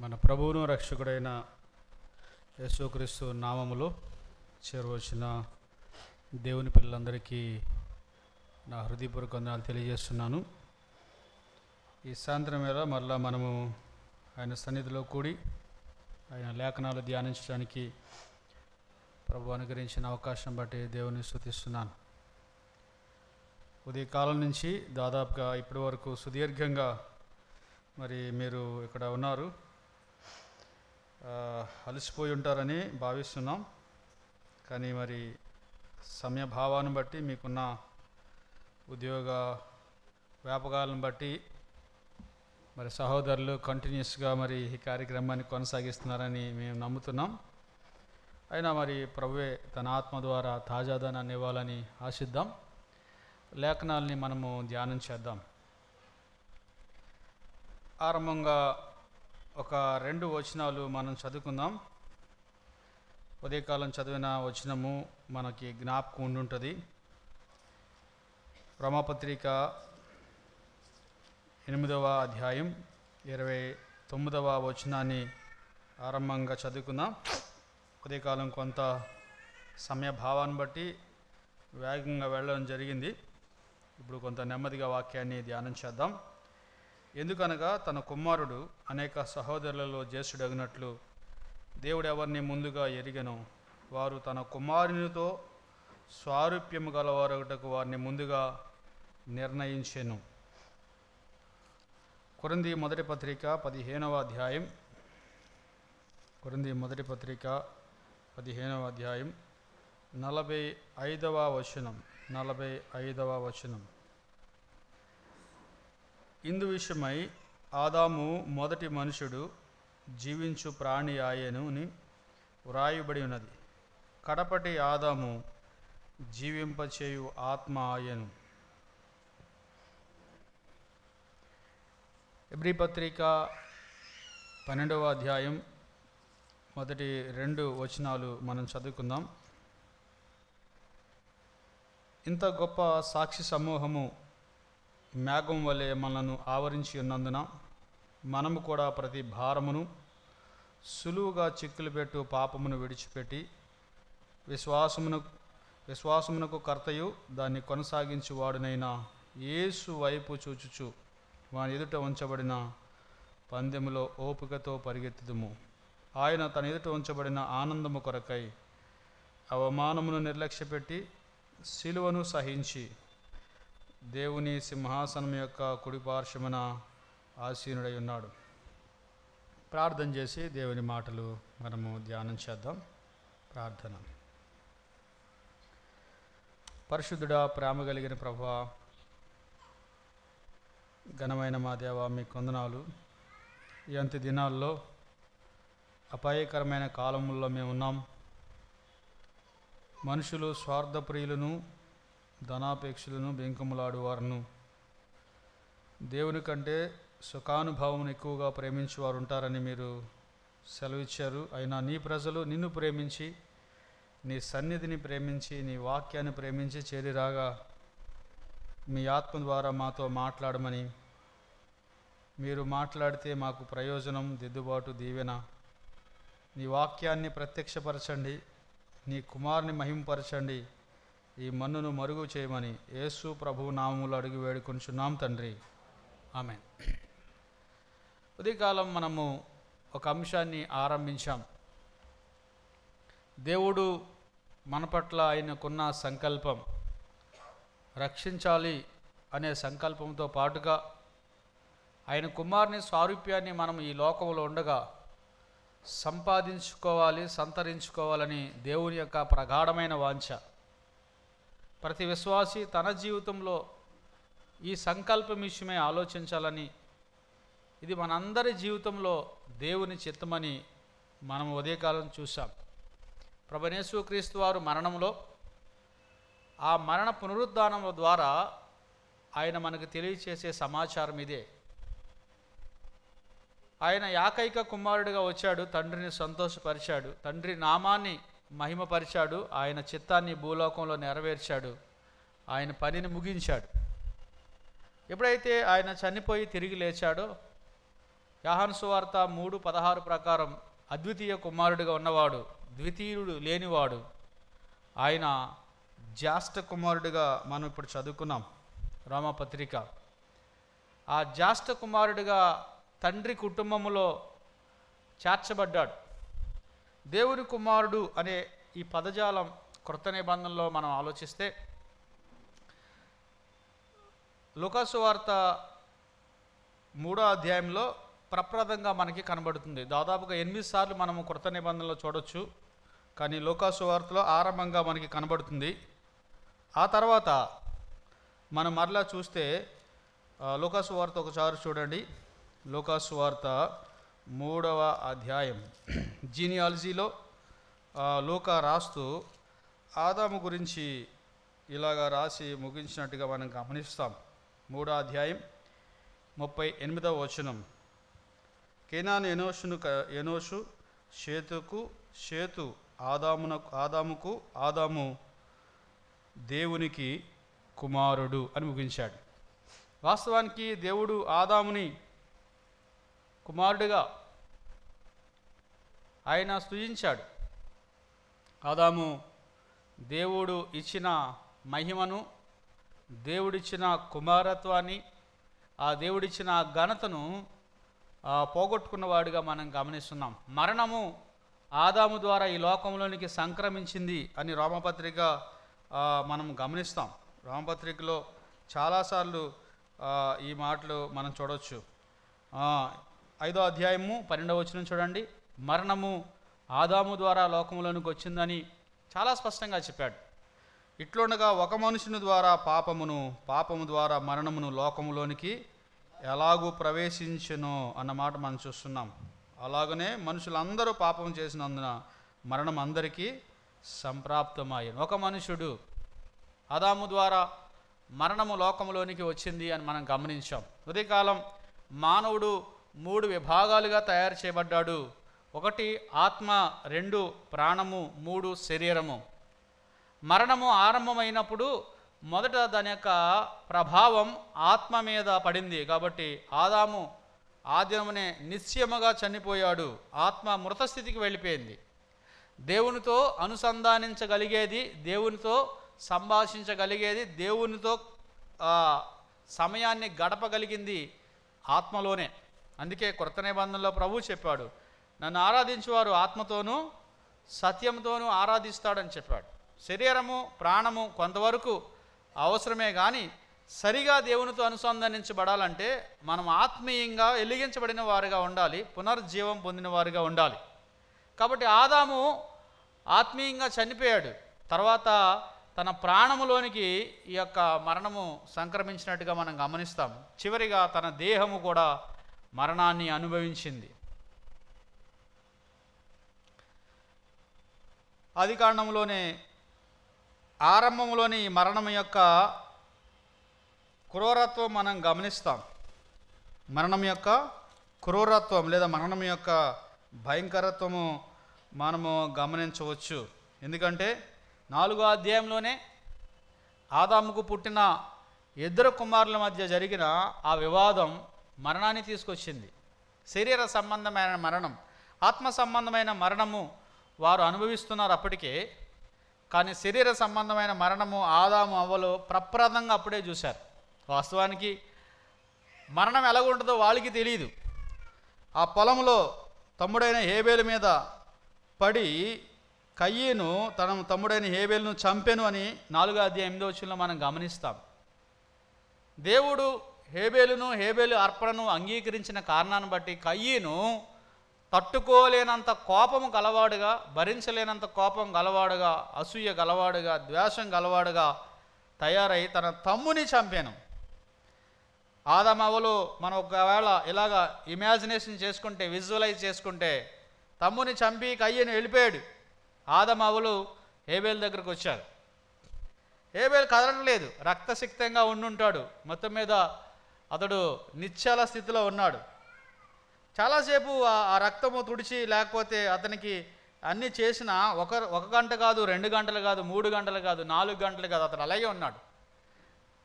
మన ప్రభువును రక్షకుడైన యేసుక్రీస్తు నామములో చేరవచ్చిన దేవుని పిల్లలందరికీ నా హృదయపూర్వక వందనాలు తెలియజేస్తున్నాను. ఈ సాయంత్రం వేళ మరలా మనము ఆయన సన్నిధిలో కూడి ఆయన లేఖనాలు ధ్యానించడానికి ప్రభు అనుగ్రహించిన అవకాశం బట్టి దేవుని స్తుతిస్తున్నాను. ఉదయకాలం నుంచి దాదాపుగా ఇప్పటి వరకు సుదీర్ఘంగా మరి మీరు ఇక్కడ ఉన్నారు, అలసిపోయి ఉంటారని భావిస్తున్నాం. కానీ మరి సమయభావాన్ని బట్టి మీకున్న ఉద్యోగ వ్యాపకాలను బట్టి మరి సహోదరులు కంటిన్యూస్గా మరి ఈ కార్యక్రమాన్ని కొనసాగిస్తున్నారని మేము నమ్ముతున్నాం. అయినా మరి ప్రభువే తన ఆత్మ ద్వారా తాజాదనాన్ని ఇవ్వాలని ఆశిద్దాం. లేఖనాల్ని మనము ధ్యానం చేద్దాం. ఆరంభంగా ఒక 2 వచనాలు మనం చదువుకుందాం. ఉదయకాలం చదివిన వచనము మనకి జ్ఞాపకం ఉండుంటుంది. రోమాపత్రిక 8వ అధ్యాయం 29వ వచనాన్ని ఆరంభంగా చదువుకుందాం. ఉదయకాలం కొంత సమయభావాన్ని బట్టి వేగంగా వెళ్ళడం జరిగింది. ఇప్పుడు కొంత నెమ్మదిగా వాక్యాన్ని ధ్యానం చేద్దాం. ఎందుకనగా తన కుమారుడు అనేక సహోదరులలో జ్యేష్ఠుడగినట్లు దేవుడు ఎవరిని ముందుగా ఎరిగెనో వారు తన కుమారునితో స్వారూప్యము గలవారొకటకు వారిని ముందుగా నిర్ణయించెను. కొరింథీ మొదటి పత్రిక 15వ అధ్యాయం 45వ వచనం. ఇందు విషయమై ఆదాము మొదటి మనుషుడు జీవించు ప్రాణి ఆయను అని వ్రాయబడి ఉన్నది. కడపటి ఆదాము జీవింపచేయు ఆత్మ ఆయను. హెబ్రీ పత్రిక 12వ అధ్యాయం మొదటి 2 వచనాలు మనం చదువుకుందాం. ఇంత గొప్ప సాక్షి సమూహము మేఘం వలె మనను ఆవరించి ఉన్నందున మనము కూడా ప్రతి భారమును సులువుగా చిక్కులు పెట్టు పాపమును విడిచిపెట్టి విశ్వాసమునకు కర్తయు దాన్ని కొనసాగించువాడునైన యేసు వైపు చూచుచు వాని ఎదుట ఉంచబడిన పందెములో ఓపికతో పరిగెత్తుదుము. ఆయన తన ఎదుట ఉంచబడిన ఆనందము కొరకై అవమానమును నిర్లక్ష్యపెట్టి సిలువను సహించి దేవుని సింహాసనం యొక్క కుడిపార్శ్వమున ఆసీనుడై ఉన్నాడు. ప్రార్థన చేసి దేవుని మాటలు మనము ధ్యానం చేద్దాం. ప్రార్థన. పరిశుద్ధుడా, ప్రేమ కలిగిన ప్రభువా, ఘనమైన మా దేవా, మీకు వందనాలు. ఈ అంత్య దినాల్లో అపాయకరమైన కాలముల్లో మేము ఉన్నాం. మనుషులు స్వార్థప్రియులను, ధనాపేక్షలను, బెంకములాడువారును, దేవుని కంటే సుఖానుభవం ఎక్కువగా ప్రేమించేవారు ఉంటారని మీరు సెలవిచ్చారు. అయినా నీ ప్రజలు నిన్ను ప్రేమించి, నీ సన్నిధిని ప్రేమించి, నీ వాక్యాన్ని ప్రేమించి చేరిరాగా మీ ఆత్మ ద్వారా మాతో మాట్లాడమని, మీరు మాట్లాడితే మాకు ప్రయోజనం, దిద్దుబాటు, దీవెన. నీ వాక్యాన్ని ప్రత్యక్షపరచండి, నీ కుమారుని మహింపరచండి, ఈ మన్నును మరుగు చేయమని యేసు ప్రభువు నామములో అడిగి వేడుకొనుచున్నాం తండ్రి, ఆమేన్. ఉదయకాలం మనము ఒక అంశాన్ని ఆరంభించాం. దేవుడు మన పట్ల ఆయనకున్న సంకల్పం రక్షించాలి అనే సంకల్పంతో పాటుగా ఆయన కుమారుని స్వారూప్యాన్ని మనం ఈ లోకంలో ఉండగా సంపాదించుకోవాలి, సంతరించుకోవాలని దేవుని యొక్క ప్రగాఢమైన వాంఛ. ప్రతి విశ్వాసి తన జీవితంలో ఈ సంకల్పం విషయమై ఆలోచించాలని, ఇది మనందరి జీవితంలో దేవుని చిత్తమని మనం ఉదయకాలం చూసాం. ప్రభువైన యేసుక్రీస్తు వారు మరణంలో, ఆ మరణ పునరుద్ధానముల ద్వారా ఆయన మనకు తెలియచేసే సమాచారం ఇదే. ఆయన ఏకైక కుమారుడిగా వచ్చాడు, తండ్రిని సంతోషపరిచాడు, తండ్రి నామాన్ని మహిమపరిచాడు, ఆయన చిత్తాన్ని భూలోకంలో నెరవేర్చాడు, ఆయన పనిని ముగించాడు. ఎప్పుడైతే ఆయన చనిపోయి తిరిగి లేచాడో యోహాను సువార్త 3:16 ప్రకారం అద్వితీయ కుమారుడిగా ఉన్నవాడు, ద్వితీయుడు లేనివాడు, ఆయన జ్యేష్ఠ కుమారుడిగా మనం ఇప్పుడు చదువుకున్నాం రోమాపత్రిక. ఆ జ్యేష్ఠ కుమారుడిగా తండ్రి కుటుంబంలో చేర్చబడ్డాడు. దేవుని కుమారుడు అనే ఈ పదజాలం క్రొత్త నిబంధనలో మనం ఆలోచిస్తే లూకాసు వార్త 3వ అధ్యాయంలో ప్రప్రదంగా మనకి కనబడుతుంది. దాదాపుగా 8 సార్లు మనము క్రొత్త నిబంధనలో చూడొచ్చు, కానీ లూకాసు వార్తలో ఆరంభంగా మనకి కనబడుతుంది. ఆ తర్వాత మనం మరలా చూస్తే లూకాసు వార్త ఒకసారి చూడండి. లూకాసు వార్త 3వ అధ్యాయం జీనియాలజీలో లూకా రాస్తూ ఆదాము గురించి ఇలాగా రాసి ముగించినట్టుగా మనం గమనిస్తాం. 3వ అధ్యాయం 38వ వచనం. కేనాను ఎనోషు షేతుకు, షేతు ఆదాముకు, ఆదాము దేవునికి కుమారుడు అని ముగించాడు. వాస్తవానికి దేవుడు ఆదాముని కుమారుడిగా ఆయన స్తుతించాడు. ఆదాము దేవుడు ఇచ్చిన మహిమను, దేవుడిచ్చిన కుమారత్వాన్ని, ఆ దేవుడిచ్చిన ఘనతను పోగొట్టుకున్నవాడుగా మనం గమనిస్తున్నాం. మరణము ఆదాము ద్వారా ఈ లోకంలోనికి సంక్రమించింది అని రోమపత్రిక మనం గమనిస్తాం. రోమపత్రికలో చాలాసార్లు ఈ మాటలు మనం చూడవచ్చు. 5వ అధ్యాయము 12వ వచనం చూడండి. మరణము ఆదాము ద్వారా లోకంలోనికి వచ్చిందని చాలా స్పష్టంగా చెప్పాడు. ఇట్లుండగా ఒక మనుషుని ద్వారా పాపము ద్వారా మరణమును లోకములోనికి ఎలాగూ ప్రవేశించును అన్నమాట మనం చూస్తున్నాం. అలాగనే మనుషులందరూ పాపం చేసినందున మరణం అందరికీ సంప్రాప్తమయ్యను. ఒక మనుషుడు ఆదాము ద్వారా మరణము లోకములోనికి వచ్చింది అని మనం గమనించాం. ఉదయకాలం మానవుడు 3 విభాగాలుగా తయారు చేయబడ్డాడు. 1 ఆత్మ, 2 ప్రాణము, 3 శరీరము. మరణము ఆరంభమైనప్పుడు మొదట దాని యొక్క ప్రభావం ఆత్మ మీద పడింది. కాబట్టి ఆదాము ఆదిమనే నిశ్చయముగా చనిపోయాడు. ఆత్మ మృతస్థితికి వెళ్ళిపోయింది. దేవునితో అనుసంధానించగలిగేది, దేవునితో సంభాషించగలిగేది, దేవునితో సమయాన్ని గడపగలిగింది ఆత్మలోనే. అందుకే క్రొత్త నిబంధనలో ప్రభువు చెప్పాడు, నన్ను ఆరాధించువారు ఆత్మతోనూ సత్యంతోనూ ఆరాధిస్తాడని చెప్పాడు. శరీరము, ప్రాణము కొంతవరకు అవసరమే, కానీ సరిగా దేవునితో అనుసంధానించబడాలంటే మనం ఆత్మీయంగా వెలిగించబడిన వారుగా ఉండాలి, పునర్జీవం పొందిన వారుగా ఉండాలి. కాబట్టి ఆదాము ఆత్మీయంగా చనిపోయాడు. తర్వాత తన ప్రాణములోనికి ఈ యొక్క మరణము సంక్రమించినట్టుగా మనం గమనిస్తాం. చివరిగా తన దేహము కూడా మరణాన్ని అనుభవించింది. ఆదికాండంలోనే ఆరంభంలోని మరణం యొక్క క్రూరత్వం మనం గమనిస్తాం. మరణం యొక్క క్రూరత్వం లేదా మరణం యొక్క భయంకరత్వము మనము గమనించవచ్చు. ఎందుకంటే 4వ అధ్యాయంలోనే ఆదాముకు పుట్టిన 2 కుమారుల మధ్య జరిగిన ఆ వివాదం మరణాన్ని తీసుకొచ్చింది. శరీర సంబంధమైన మరణం, ఆత్మ సంబంధమైన మరణము వారు అనుభవిస్తున్నారు అప్పటికే. కానీ శరీర సంబంధమైన మరణము ఆదాము అవ్వలు ప్రప్రదంగా అప్పుడే చూశారు. వాస్తవానికి మరణం ఎలాగుంటుందో వాళ్ళకి తెలియదు. ఆ పొలంలో తమ్ముడైన హేబేలు మీద పడి కయ్యను తన తమ్ముడైన హేబేలును చంపెను అని 4వ అధ్యాయం 8వ వచనంలో మనం గమనిస్తాం. దేవుడు హేబేలు అర్పణను అంగీకరించిన కారణాన్ని బట్టి కయ్యను తట్టుకోలేనంత కోపము గలవాడుగా, భరించలేనంత కోపం గలవాడుగా, అసూయ గలవాడుగా, ద్వేషం గలవాడుగా తయారై తన తమ్ముని చంపాను. ఆదామవ్వలు మనం ఒకవేళ ఇలాగా ఇమాజినేషన్ చేసుకుంటే, విజువలైజ్ చేసుకుంటే, తమ్ముని చంపి కయ్యను వెళ్ళిపోయాడు. ఆదామవ్వలు హేబేలు దగ్గరకు వచ్చారు. హేబేలు కదలట్లేదు, రక్తసిక్తంగా ఉండుంటాడు. మొత్తం మీద అతడు నిశ్చల స్థితిలో ఉన్నాడు. చాలాసేపు ఆ రక్తము తుడిచి, లేకపోతే అతనికి అన్నీ చేసిన ఒక గంట కాదు, 2 గంటలు కాదు, 3 గంటలు కాదు, 4 గంటలు కాదు, అతను అలాగే ఉన్నాడు.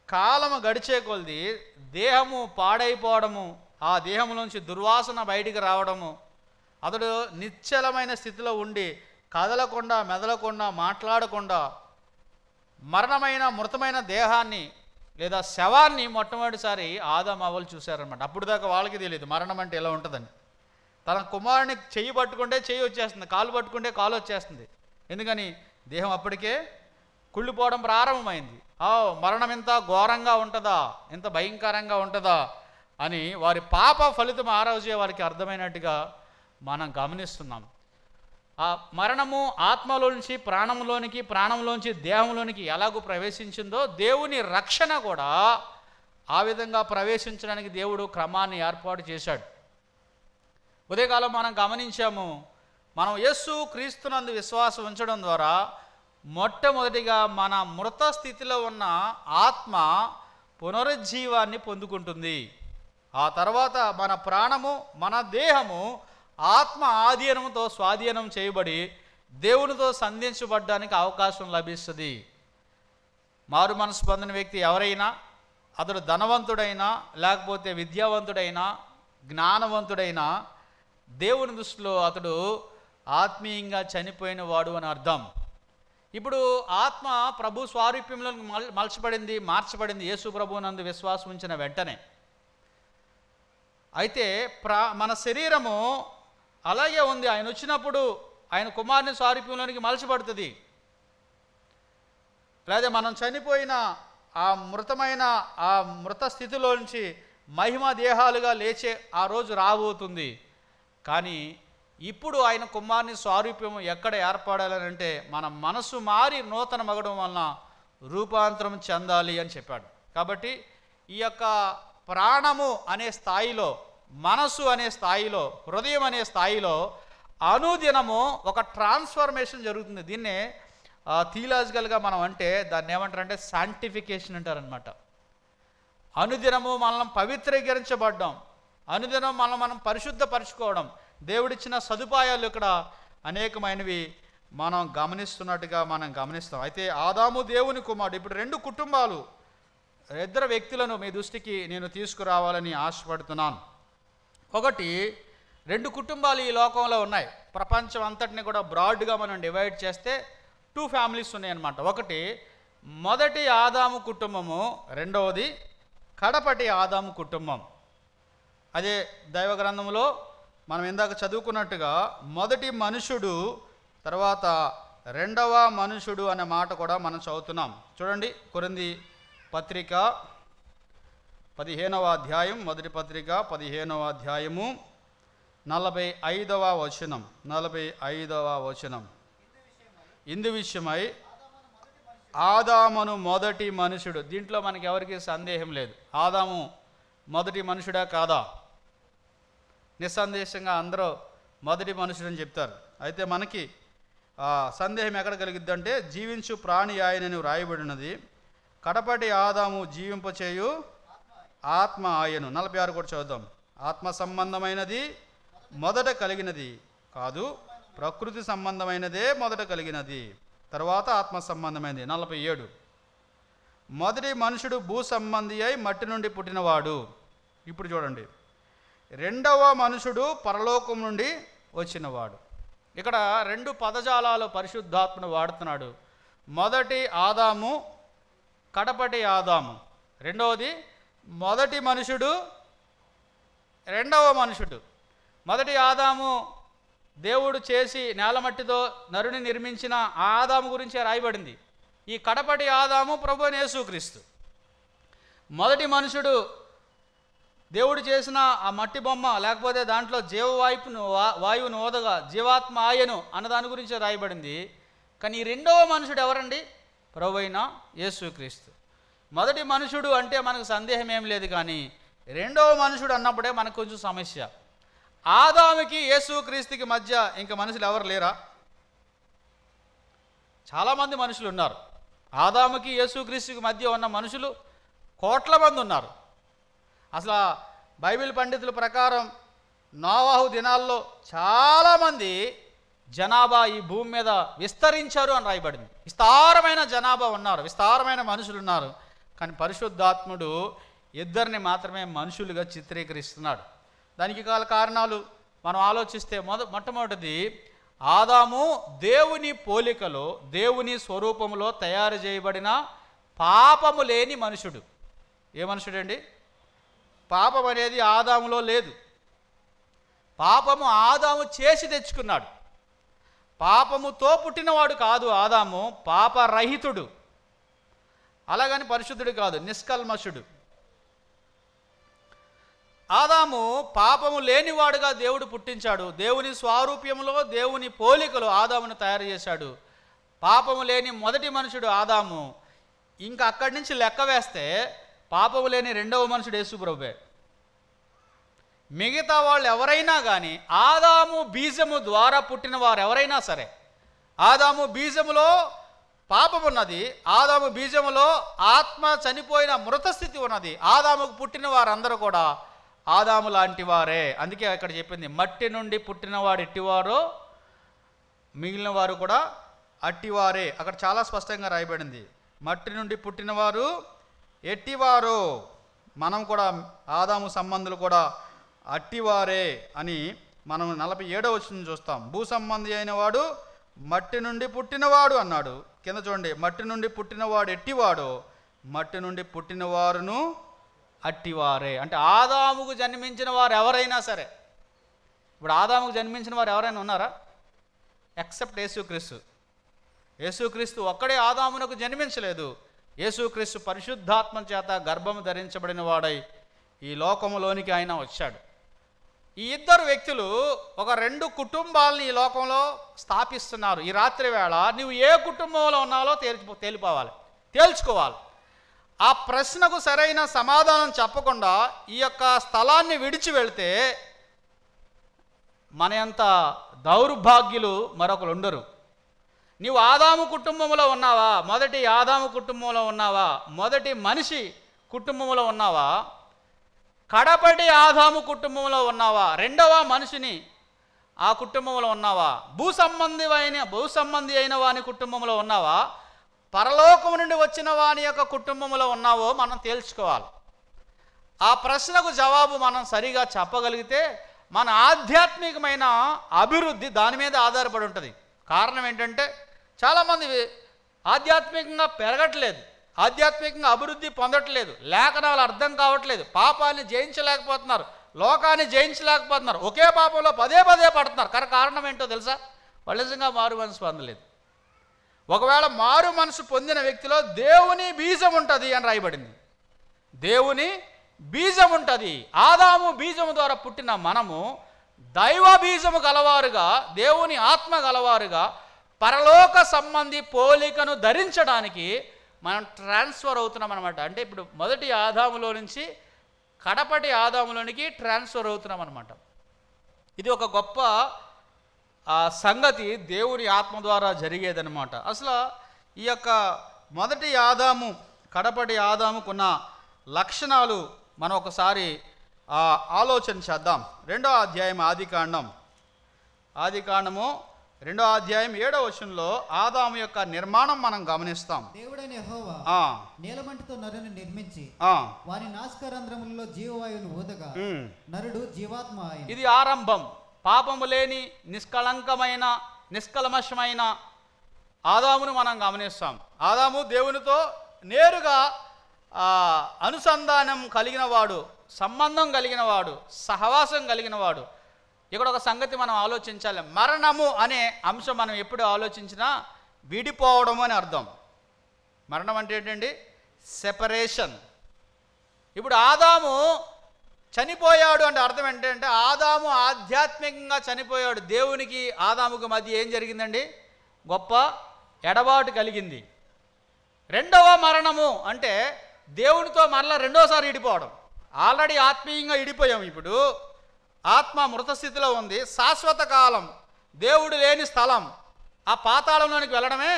కాలము గడిచే కొలది దేహము పాడైపోవడము, ఆ దేహంలోంచి దుర్వాసన బయటికి రావడము, అతడు నిశ్చలమైన స్థితిలో ఉండి కదలకుండా మెదలకుండా మాట్లాడకుండా మరణమైన మృతమైన దేహాన్ని లేదా శవాన్ని మొట్టమొదటిసారి ఆదాము అవ్వలు చూశారనమాట. అప్పుడు దాకా వాళ్ళకి తెలియదు మరణం అంటే ఎలా ఉంటుందని. తన కుమారుని చెయ్యి పట్టుకుంటే చెయ్యి వచ్చేస్తుంది, కాలు పట్టుకుంటే కాలు వచ్చేస్తుంది. ఎందుకని? దేహం అప్పటికే కుళ్ళిపోవడం ప్రారంభమైంది. మరణం ఇంత ఘోరంగా ఉంటుందా, ఇంత భయంకరంగా ఉంటుందా అని వారి పాప ఫలితం ఆ రోజే వారికి అర్థమైనట్టుగా మనం గమనిస్తున్నాం. ఆ మరణము ఆత్మలోంచి ప్రాణంలోనికి, ప్రాణంలోంచి దేహంలోనికి ఎలాగూ ప్రవేశించిందో దేవుని రక్షణ కూడా ఆ విధంగా ప్రవేశించడానికి దేవుడు క్రమాన్ని ఏర్పాటు చేశాడు. ఉదయకాలం మనం గమనించాము, మనం యేసు క్రీస్తునందు విశ్వాసం ఉంచడం ద్వారా మొట్టమొదటిగా మన మృత స్థితిలో ఉన్న ఆత్మ పునరుజ్జీవాన్ని పొందుకుంటుంది. ఆ తర్వాత మన ప్రాణము, మన దేహము ఆత్మ ఆధీనంతో స్వాధీనం చేయబడి దేవునితో సంధించబడ్డానికి అవకాశం లభిస్తుంది. మారు మనసు పొందిన వ్యక్తి ఎవరైనా, అతడు ధనవంతుడైనా లేకపోతే విద్యావంతుడైనా జ్ఞానవంతుడైనా దేవుని దృష్టిలో అతడు ఆత్మీయంగా చనిపోయిన వాడు అని అర్థం. ఇప్పుడు ఆత్మ ప్రభు స్వారూప్యంలో మార్చబడింది యేసు ప్రభువునందు విశ్వాసం ఉంచిన వెంటనే. అయితే మన శరీరము అలాగే ఉంది. ఆయన వచ్చినప్పుడు ఆయన కుమారుని స్వారూప్యంలోనికి మలచబడుతుంది. లేదా మనం చనిపోయిన ఆ మృత స్థితిలో నుంచి మహిమ దేహాలుగా లేచే ఆ రోజు రాబోతుంది. కానీ ఇప్పుడు ఆయన కుమారుని స్వారూప్యము ఎక్కడ ఏర్పడాలంటే మన మనసు మారి నూతన మగడం వలన రూపాంతరం చెందాలి అని చెప్పాడు. కాబట్టి ఈ యొక్క ప్రాణము అనే స్థాయిలో, మనసు అనే స్థాయిలో, హృదయం అనే స్థాయిలో అనుదినము ఒక ట్రాన్స్ఫర్మేషన్ జరుగుతుంది. దీన్నే థియలాజికల్గా మనం అంటే దాన్ని ఏమంటారంటే శాంటిఫికేషన్ అంటారనమాట. అనుదినము మనం పవిత్రీకరించబడ్డాం, అనుదినం మనం పరిశుద్ధపరచుకోవడం, దేవుడిచ్చిన సదుపాయాలు ఇక్కడ అనేకమైనవి మనం గమనిస్తున్నట్టుగా మనం గమనిస్తాం. అయితే ఆదాము దేవుని కుమారుడు. ఇప్పుడు రెండు కుటుంబాలు, ఇద్దరు వ్యక్తులను మీ దృష్టికి నేను తీసుకురావాలని ఆశపడుతున్నాను. ఒకటి, రెండు కుటుంబాలు ఈ లోకంలో ఉన్నాయి. ప్రపంచం అంతటిని కూడా బ్రాడ్గా మనం డివైడ్ చేస్తే 2 ఫ్యామిలీస్ ఉన్నాయన్నమాట. ఒకటి మొదటి ఆదాము కుటుంబము, రెండవది కడపటి ఆదాము కుటుంబం. అదే దైవ గ్రంథంలో మనం ఇందాక చదువుకున్నట్టుగా మొదటి మనుషుడు, తర్వాత రెండవ మనుషుడు అనే మాట కూడా మనం చదువుతున్నాం. చూడండి, కొరింథీ పత్రిక 15వ అధ్యాయం, మొదటి పత్రిక 15వ అధ్యాయము 45వ వచనం. 45వ వచనం. ఇందు విషయమై ఆదామును మొదటి మనుషుడు. దీంట్లో మనకి ఎవరికి సందేహం లేదు. ఆదాము మొదటి మనుషుడా కాదా? నిస్సందేశంగా అందరూ మొదటి మనుషుడు అని చెప్తారు. అయితే మనకి సందేహం ఎక్కడ కలిగిద్దంటే, జీవించు ప్రాణి ఆయనని వ్రాయబడినది, కడపటి ఆదాము జీవింపచేయు ఆత్మ ఆయను. 46 కూడా చదువుదాం. ఆత్మ సంబంధమైనది మొదట కలిగినది కాదు, ప్రకృతి సంబంధమైనదే మొదట కలిగినది, తర్వాత ఆత్మ సంబంధమైనది. 47 మొదటి మనుషుడు భూ సంబంధి అయి మట్టి నుండి పుట్టినవాడు. ఇప్పుడు చూడండి, రెండవ మనుషుడు పరలోకం నుండి వచ్చినవాడు. ఇక్కడ రెండు పదజాలాలు పరిశుద్ధాత్మను వాడుతున్నాడు. మొదటి ఆదాము, కడపటి ఆదాము. రెండవది మొదటి మనుషుడు, రెండవ మనుషుడు. మొదటి ఆదాము దేవుడు చేసి నేలమట్టితో నరుని నిర్మించిన ఆ ఆదాము గురించే రాయబడింది. ఈ కడపటి ఆదాము ప్రభువైన యేసుక్రీస్తు. మొదటి మనుషుడు దేవుడు చేసిన ఆ మట్టి బొమ్మ, లేకపోతే దాంట్లో వాయువును ఓదగా జీవాత్మ ఆయను అన్న దాని గురించి రాయబడింది. కానీ ఈ రెండవ మనుషుడు ఎవరండి? ప్రభువైన యేసుక్రీస్తు. మొదటి మనుషుడు అంటే మనకు సందేహం ఏం లేదు, కానీ రెండవ మనుషుడు అన్నప్పుడే మనకు కొంచెం సమస్య. ఆదాముకి యేసుక్రీస్తుకి మధ్య ఇంకా మనుషులు ఎవరు లేరా? చాలామంది మనుషులు ఉన్నారు. ఆదాముకి యేసుక్రీస్తుకి మధ్య ఉన్న మనుషులు కోట్ల మంది ఉన్నారు. అసలు బైబిల్ పండితుల ప్రకారం నోవాహు దినాల్లో చాలామంది జనాభా ఈ భూమి మీద విస్తరించారు అని రాయబడింది. విస్తారమైన జనాభా ఉన్నారు, విస్తారమైన మనుషులు ఉన్నారు. కానీ పరిశుద్ధాత్ముడు ఇద్దరిని మాత్రమే మనుషులుగా చిత్రీకరిస్తున్నాడు. దానికి గల కారణాలు మనం ఆలోచిస్తే మొట్టమొదటిది, ఆదాము దేవుని పోలికలో దేవుని స్వరూపంలో తయారు చేయబడిన పాపము లేని మనుషుడు. ఏ మనుషుడండి? పాపం అనేది ఆదాములో లేదు. పాపము ఆదాము చేసి తెచ్చుకున్నాడు. పాపముతో పుట్టినవాడు కాదు ఆదాము, పాపరహితుడు. అలాగని పరిశుద్ధుడు కాదు, నిష్కల్మషుడు. ఆదాము పాపము లేనివాడుగా దేవుడు పుట్టించాడు. దేవుని స్వారూప్యంలో దేవుని పోలికలో ఆదామును తయారు చేశాడు. పాపము లేని మొదటి మనుషుడు ఆదాము. ఇంకా అక్కడి నుంచి లెక్క వేస్తే పాపము లేని రెండవ మనుషుడు యేసుప్రభువే. మిగతా వాళ్ళు ఎవరైనా కానీ ఆదాము బీజము ద్వారా పుట్టిన వారు ఎవరైనా సరే, ఆదాము బీజములో పాపం ఉన్నది, ఆదాము బీజములో ఆత్మ చనిపోయిన మృతస్థితి ఉన్నది. ఆదాముకు పుట్టిన వారందరూ కూడా ఆదాము లాంటి వారే. అందుకే అక్కడ చెప్పింది, మట్టి నుండి పుట్టినవాడు ఎట్టివారో మిగిలిన వారు కూడా అట్టివారే. అక్కడ చాలా స్పష్టంగా రాయబడింది, మట్టి నుండి పుట్టినవారు ఎట్టివారో. మనం కూడా ఆదాము సంబంధులు కూడా అట్టివారే అని మనం 47వ వచనం చూస్తాం. భూ సంబంధి అయిన వాడు మట్టి నుండి పుట్టినవాడు అన్నాడు. కింద చూడండి, మట్టి నుండి పుట్టినవాడు ఎట్టివాడో మట్టి నుండి పుట్టినవారును అట్టివారే. అంటే ఆదాముకు జన్మించిన వారు ఎవరైనా సరే, ఇప్పుడు ఆదాముకు జన్మించిన వారు ఎవరైనా ఉన్నారా? ఎక్సెప్ట్ యేసుక్రీస్తు. యేసుక్రీస్తు ఒక్కడే ఆదామునకు జన్మించలేదు. యేసుక్రీస్తు పరిశుద్ధాత్మ చేత గర్భము ధరించబడిన వాడై ఈ లోకములోనికి ఆయన వచ్చాడు. ఈ ఇద్దరు వ్యక్తులు ఒక 2 కుటుంబాలని ఈ లోకంలో స్థాపిస్తున్నారు. ఈ రాత్రి వేళ నువ్వు ఏ కుటుంబంలో ఉన్నాలో తేల్చుకోవాలి. ఆ ప్రశ్నకు సరైన సమాధానం చెప్పకుండా ఈ యొక్క స్థలాన్ని విడిచి వెళితే మన అంత దౌర్భాగ్యులు మరొకరు ఉండరు. నీవు ఆదాము కుటుంబంలో ఉన్నావా? మొదటి ఆదాము కుటుంబంలో ఉన్నావా? మొదటి మనిషి కుటుంబంలో ఉన్నావా? కడపటి ఆదాము కుటుంబంలో ఉన్నావా? రెండవ మనిషిని ఆ కుటుంబంలో ఉన్నావా? భూ సంబంధి అయిన వాని కుటుంబంలో ఉన్నావా? పరలోకం నుండి వచ్చిన వాని యొక్క కుటుంబంలో ఉన్నావో మనం తేల్చుకోవాలి. ఆ ప్రశ్నకు జవాబు మనం సరిగా చెప్పగలిగితే మన ఆధ్యాత్మికమైన అభివృద్ధి దాని మీద ఆధారపడి ఉంటుంది. కారణం ఏంటంటే చాలామంది ఆధ్యాత్మికంగా పెరగట్లేదు, ఆధ్యాత్మికంగా అభివృద్ధి పొందట్లేదు, లేఖనాలు అర్థం కావట్లేదు, పాపాన్ని జయించలేకపోతున్నారు, లోకాన్ని జయించలేకపోతున్నారు, ఒకే పాపంలో పదే పడుతున్నారు. కారణం ఏంటో తెలుసా? వాళ్ళు నిజంగా మారు మనసు పొందలేదు. ఒకవేళ మారు మనసు పొందిన వ్యక్తిలో దేవుని బీజం ఉంటుంది అని రాయబడింది. దేవుని బీజం ఉంటుంది. ఆదాము బీజము ద్వారా పుట్టిన మనము దైవ బీజము గలవారుగా, దేవుని ఆత్మ గలవారుగా పరలోక సంబంధి పోలికను ధరించడానికి మనం ట్రాన్స్ఫర్ అవుతున్నాం అనమాట. అంటే ఇప్పుడు మొదటి ఆదాములో నుంచి కడపటి ఆదాములోనికి ట్రాన్స్ఫర్ అవుతున్నాం అనమాట. ఇది ఒక గొప్ప సంగతి దేవుని ఆత్మ ద్వారా జరిగేదనమాట. అసలు ఈ యొక్క మొదటి ఆదాము కడపటి ఆదాముకున్న లక్షణాలు మనం ఒకసారి ఆలోచన చేద్దాం. 2వ అధ్యాయం ఆదికాండము 2వ అధ్యాయం 7వ వచనంలో ఆదాము యొక్క నిర్మాణం మనం గమనిస్తాం. దేవుడైన యెహోవా నీలమంటితో నరుని నిర్మించి వాని నాసికారంధ్రములలో జీవవాయువును ఊదగా నరుడు జీవాత్మ అయ్యెను. ఇది ఆరంభం. పాపము లేని నిష్కళంకమైన నిష్కల్మషమైన ఆదామును మనం గమనిస్తాం. ఆదాము దేవునితో నేరుగా అనుసంధానం కలిగిన వాడు, సంబంధం కలిగిన వాడు, సహవాసం కలిగిన వాడు. ఇక్కడ ఒక సంగతి మనం ఆలోచించాలి. మరణము అనే అంశం మనం ఎప్పుడు ఆలోచించినా విడిపోవడం అని అర్థం. మరణం అంటే ఏంటండి? సెపరేషన్. ఇప్పుడు ఆదాము చనిపోయాడు అంటే అర్థం ఏంటంటే ఆదాము ఆధ్యాత్మికంగా చనిపోయాడు. దేవునికి ఆదాముకు మధ్య ఏం జరిగిందండి? గొప్ప ఎడబాటు కలిగింది. రెండవ మరణము అంటే దేవునితో మరలా రెండోసారి ఇడిపోవడం. ఆల్రెడీ ఆత్మీయంగా ఇడిపోయాం, ఇప్పుడు ఆత్మ మృతస్థితిలో ఉంది. శాశ్వత కాలం దేవుడు లేని స్థలం, ఆ పాతాళంలోనికి వెళ్ళడమే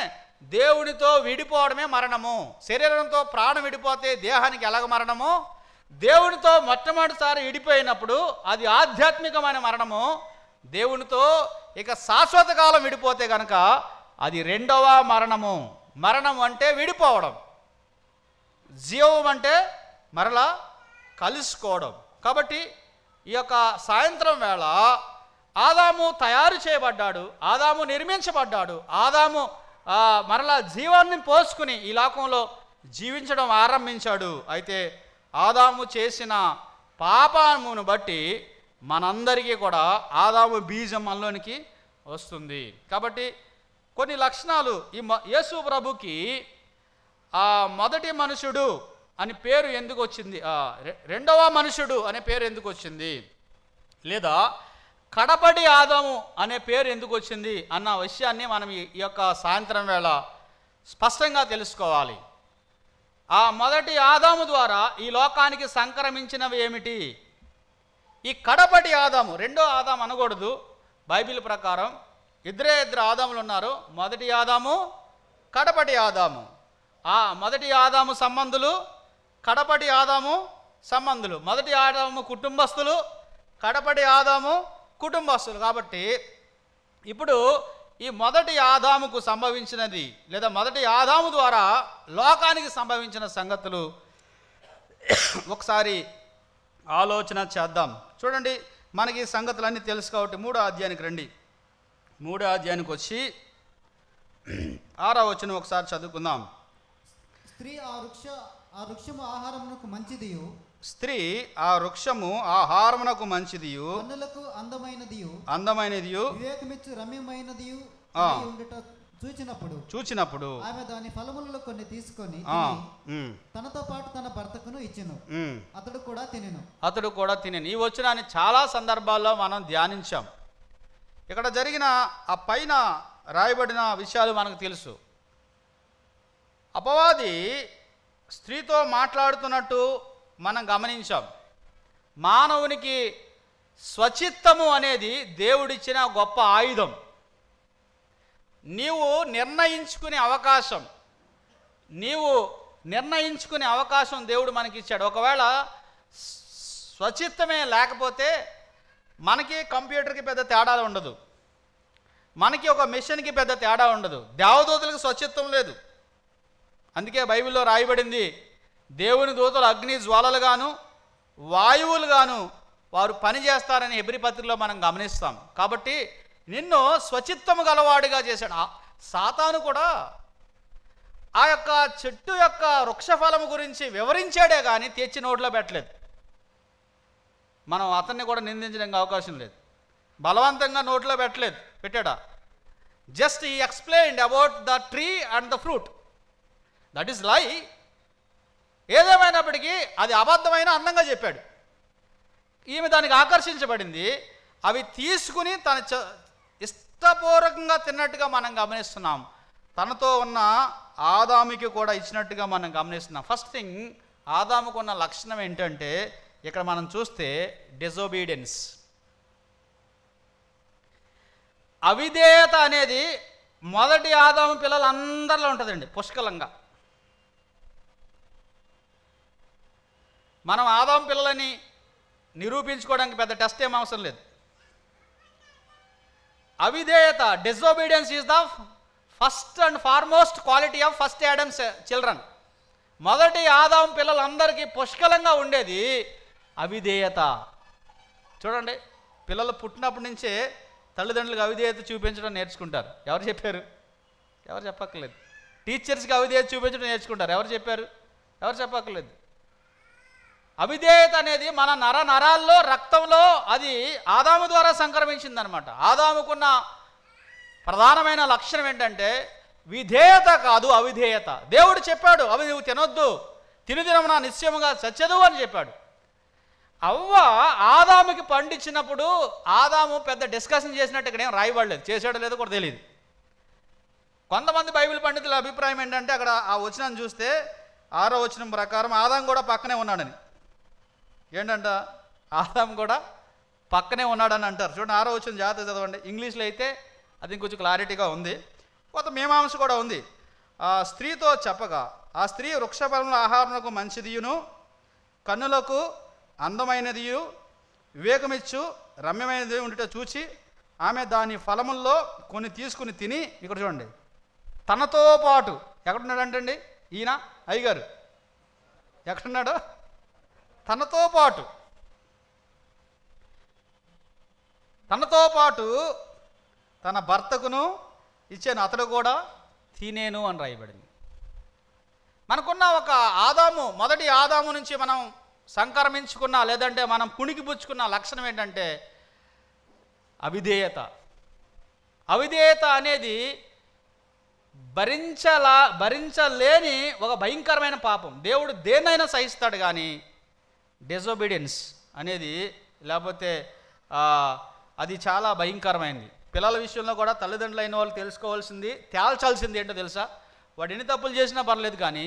దేవునితో విడిపోవడమే మరణము. శరీరంతో ప్రాణం విడిపోతే దేహానికి ఎలాగ మరణము? దేవునితో మొట్టమొదటిసారి విడిపోయినప్పుడు అది ఆధ్యాత్మికమైన మరణము. దేవునితో ఇక శాశ్వత కాలం విడిపోతే కనుక అది రెండవ మరణము. మరణం అంటే విడిపోవడం, జీవం అంటే మరలా కలుసుకోవడం. కాబట్టి ఈ యొక్క సాయంత్రం వేళ ఆదాము తయారు చేయబడ్డాడు, ఆదాము నిర్మించబడ్డాడు, ఆదాము మరలా జీవాన్ని పోసుకుని ఈ లోకంలో జీవించడం ఆరంభించాడు. అయితే ఆదాము చేసిన పాపమును బట్టి మనందరికీ కూడా ఆదాము బీజం మనలోనికి వస్తుంది. కాబట్టి కొన్ని లక్షణాలు ఈ యేసు ప్రభుకి మొదటి మనుషుడు అని పేరు ఎందుకు వచ్చింది, రెండవ మనుషుడు అనే పేరు ఎందుకు వచ్చింది, లేదా కడపటి ఆదాము అనే పేరు ఎందుకు వచ్చింది అన్న విషయాన్ని మనం ఈ యొక్క సాయంత్రం వేళ స్పష్టంగా తెలుసుకోవాలి. ఆ మొదటి ఆదాము ద్వారా ఈ లోకానికి సంక్రమించినవి ఏమిటి? ఈ కడపటి ఆదాము, రెండో ఆదాము అనకూడదు. బైబిల్ ప్రకారం ఇద్దరు ఆదాములు ఉన్నారు. మొదటి ఆదాము, కడపటి ఆదాము. ఆ మొదటి ఆదాము సంబంధులు, కడపటి ఆదాము సంబంధులు. మొదటి ఆదాము కుటుంబస్తులు, కడపటి ఆదాము కుటుంబస్తులు. కాబట్టి ఇప్పుడు ఈ మొదటి ఆదాముకు సంభవించినది, లేదా మొదటి ఆదాము ద్వారా లోకానికి సంభవించిన సంగతులు ఒకసారి ఆలోచన చేద్దాం. చూడండి, మనకి ఈ సంగతులన్నీ తెలుసు కాబట్టి 3వ అధ్యాయానికి రండి. 3వ అధ్యాయానికి వచ్చి 6వ వచనం ఒకసారి చదువుకుందాం. స్త్రీ ఆ వృక్షము ఆహారమునకు మంచిదియు, స్త్రీ ఆ వృక్షము ఆహారమునకు మంచిదియు, కన్నులకు అందమైనదియు, వివేకమిచ్చు రమ్యమైనదియు ఉండుట చూచినప్పుడు ఆమె దాని ఫలములలో కొన్ని తీసుకొని తనతో పాటు తన భర్తకును ఇచ్చెను, అతడు కూడా తినెను. ఈ వచనాన్ని చాలా సందర్భాల్లో మనం ధ్యానించాం. ఇక్కడ జరిగిన ఆ పైన రాయబడిన విషయాలు మనకు తెలుసు. అపవాది స్త్రీతో మాట్లాడుతున్నట్టు మనం గమనించాం. మానవునికి స్వచిత్తము అనేది దేవుడిచ్చిన గొప్ప ఆయుధం. నీవు నిర్ణయించుకునే అవకాశం దేవుడు మనకి ఇచ్చాడు. ఒకవేళ స్వచిత్తమే లేకపోతే మనకి కంప్యూటర్కి పెద్ద తేడా ఉండదు, మనకి ఒక మిషన్కి పెద్ద తేడా ఉండదు. దేవదూతలకు స్వచిత్తం లేదు. అందుకే బైబిల్లో రాయబడింది, దేవుని దూతలు అగ్ని జ్వాలలుగాను వాయువులుగాను వారు పనిచేస్తారని హెబ్రీ పత్రికలో మనం గమనిస్తాం. కాబట్టి నిన్ను స్వచిత్తము గలవాడిగా చేశాడు. సాతాను కూడా ఆ యొక్క చెట్టు యొక్క వృక్షఫలము గురించి వివరించాడే కానీ తెచ్చి నోట్లో పెట్టలేదు. మనం అతన్ని కూడా నిందించడానికి అవకాశం లేదు. బలవంతంగా నోట్లో పెట్టాడా? జస్ట్ ఈ explained about the tree and the fruit. That is లై. ఏదేమైనప్పటికీ అది అబద్ధమైన అందంగా చెప్పాడు. ఈమె దానికి ఆకర్షించబడింది. అవి తీసుకుని తన ఇష్టపూర్వకంగా తిన్నట్టుగా మనం గమనిస్తున్నాం. తనతో ఉన్న ఆదాముకి కూడా ఇచ్చినట్టుగా మనం గమనిస్తున్నాం. ఫస్ట్ థింగ్, ఆదాముకు ఉన్న లక్షణం ఏంటంటే ఇక్కడ మనం చూస్తే డిజోబీడియన్స్, అవిధేయత అనేది మొదటి ఆదాము పిల్లలందరిలో ఉంటుందండి, పుష్కలంగా. మనం ఆదాము పిల్లలని నిరూపించుకోవడానికి పెద్ద టెస్ట్ ఏం అవసరం లేదు. అవిధేయత, disobedience is the first and foremost quality of first Adams children. మొదటి ఆదాము పిల్లలందరికీ పుష్కలంగా ఉండేది అవిధేయత. చూడండి, పిల్లలు పుట్టినప్పటి నుంచే తల్లిదండ్రులకు అవిధేయత చూపించడం నేర్చుకుంటారు. ఎవరు చెప్పారు? ఎవరు చెప్పక్కర్లేదు. టీచర్స్కి అవిధేయత చూపించడం నేర్చుకుంటారు. ఎవరు చెప్పారు? ఎవరు చెప్పక్కర్లేదు. అవిధేయత అనేది మన నరాల్లో, రక్తంలో అది ఆదాము ద్వారా సంక్రమించిందనమాట. ఆదాముకున్న ప్రధానమైన లక్షణం ఏంటంటే విధేయత కాదు, అవిధేయత. దేవుడు చెప్పాడు, అవి నువ్వు తినొద్దు, తినుదినమున నిశ్చయముగా చచ్చెదు అని చెప్పాడు. అవ్వ ఆదాముకి పండించినప్పుడు ఆదాము పెద్ద డిస్కషన్ చేసినట్టు ఇక్కడ ఏం రాయబడలేదు, చేసాడో లేదో కూడా తెలియదు. కొంతమంది బైబిల్ పండితుల అభిప్రాయం ఏంటంటే అక్కడ ఆ వచనాన్ని చూస్తే 6వ వచనం ప్రకారం ఆదాము కూడా పక్కనే ఉన్నాడని. ఏంటంట? ఆదాము కూడా పక్కనే ఉన్నాడని అంటారు. చూడండి, 6వ వచనం జాగ్రత్తగా చదవండి. ఇంగ్లీష్లో అయితే అది ఇంకొంచెం క్లారిటీగా ఉంది. కొంత మీమాంస కూడా ఉంది. ఆ స్త్రీతో చెప్పగా, ఆ స్త్రీ వృక్షఫలముల ఆహారమునకు మంచిదియును, కన్నులకు అందమైనదియు, వివేకమిచ్చు రమ్యమైనది ఉండుట చూచి ఆమె దాని ఫలముల్లో కొన్ని తీసుకుని తిని, ఇక్కడ చూడండి, తనతో పాటు ఎక్కడున్నాడు అంటండి ఈయన అయ్యగారు? ఎక్కడున్నాడు? తనతో పాటు తన భర్తకును ఇచ్చాను, అతడు కూడా తినేను అని రాయబడింది. మనకున్న ఒక ఆదాము, మొదటి ఆదాము నుంచి మనం సంక్రమించుకున్న లేదంటే మనం పుణికిపుచ్చుకున్న లక్షణం ఏంటంటే అవిధేయత. అవిధేయత అనేది భరించలేని ఒక భయంకరమైన పాపం. దేవుడు దేన్నైనా సహిస్తాడు, కానీ డిజోబీడియన్స్ అనేది లేకపోతే అది చాలా భయంకరమైనది. పిల్లల విషయంలో కూడా తల్లిదండ్రులైన వాళ్ళు తెలుసుకోవాల్సింది, తేల్చాల్సింది ఏంటో తెలుసా? వాడు ఎన్ని తప్పులు చేసినా పర్లేదు, కానీ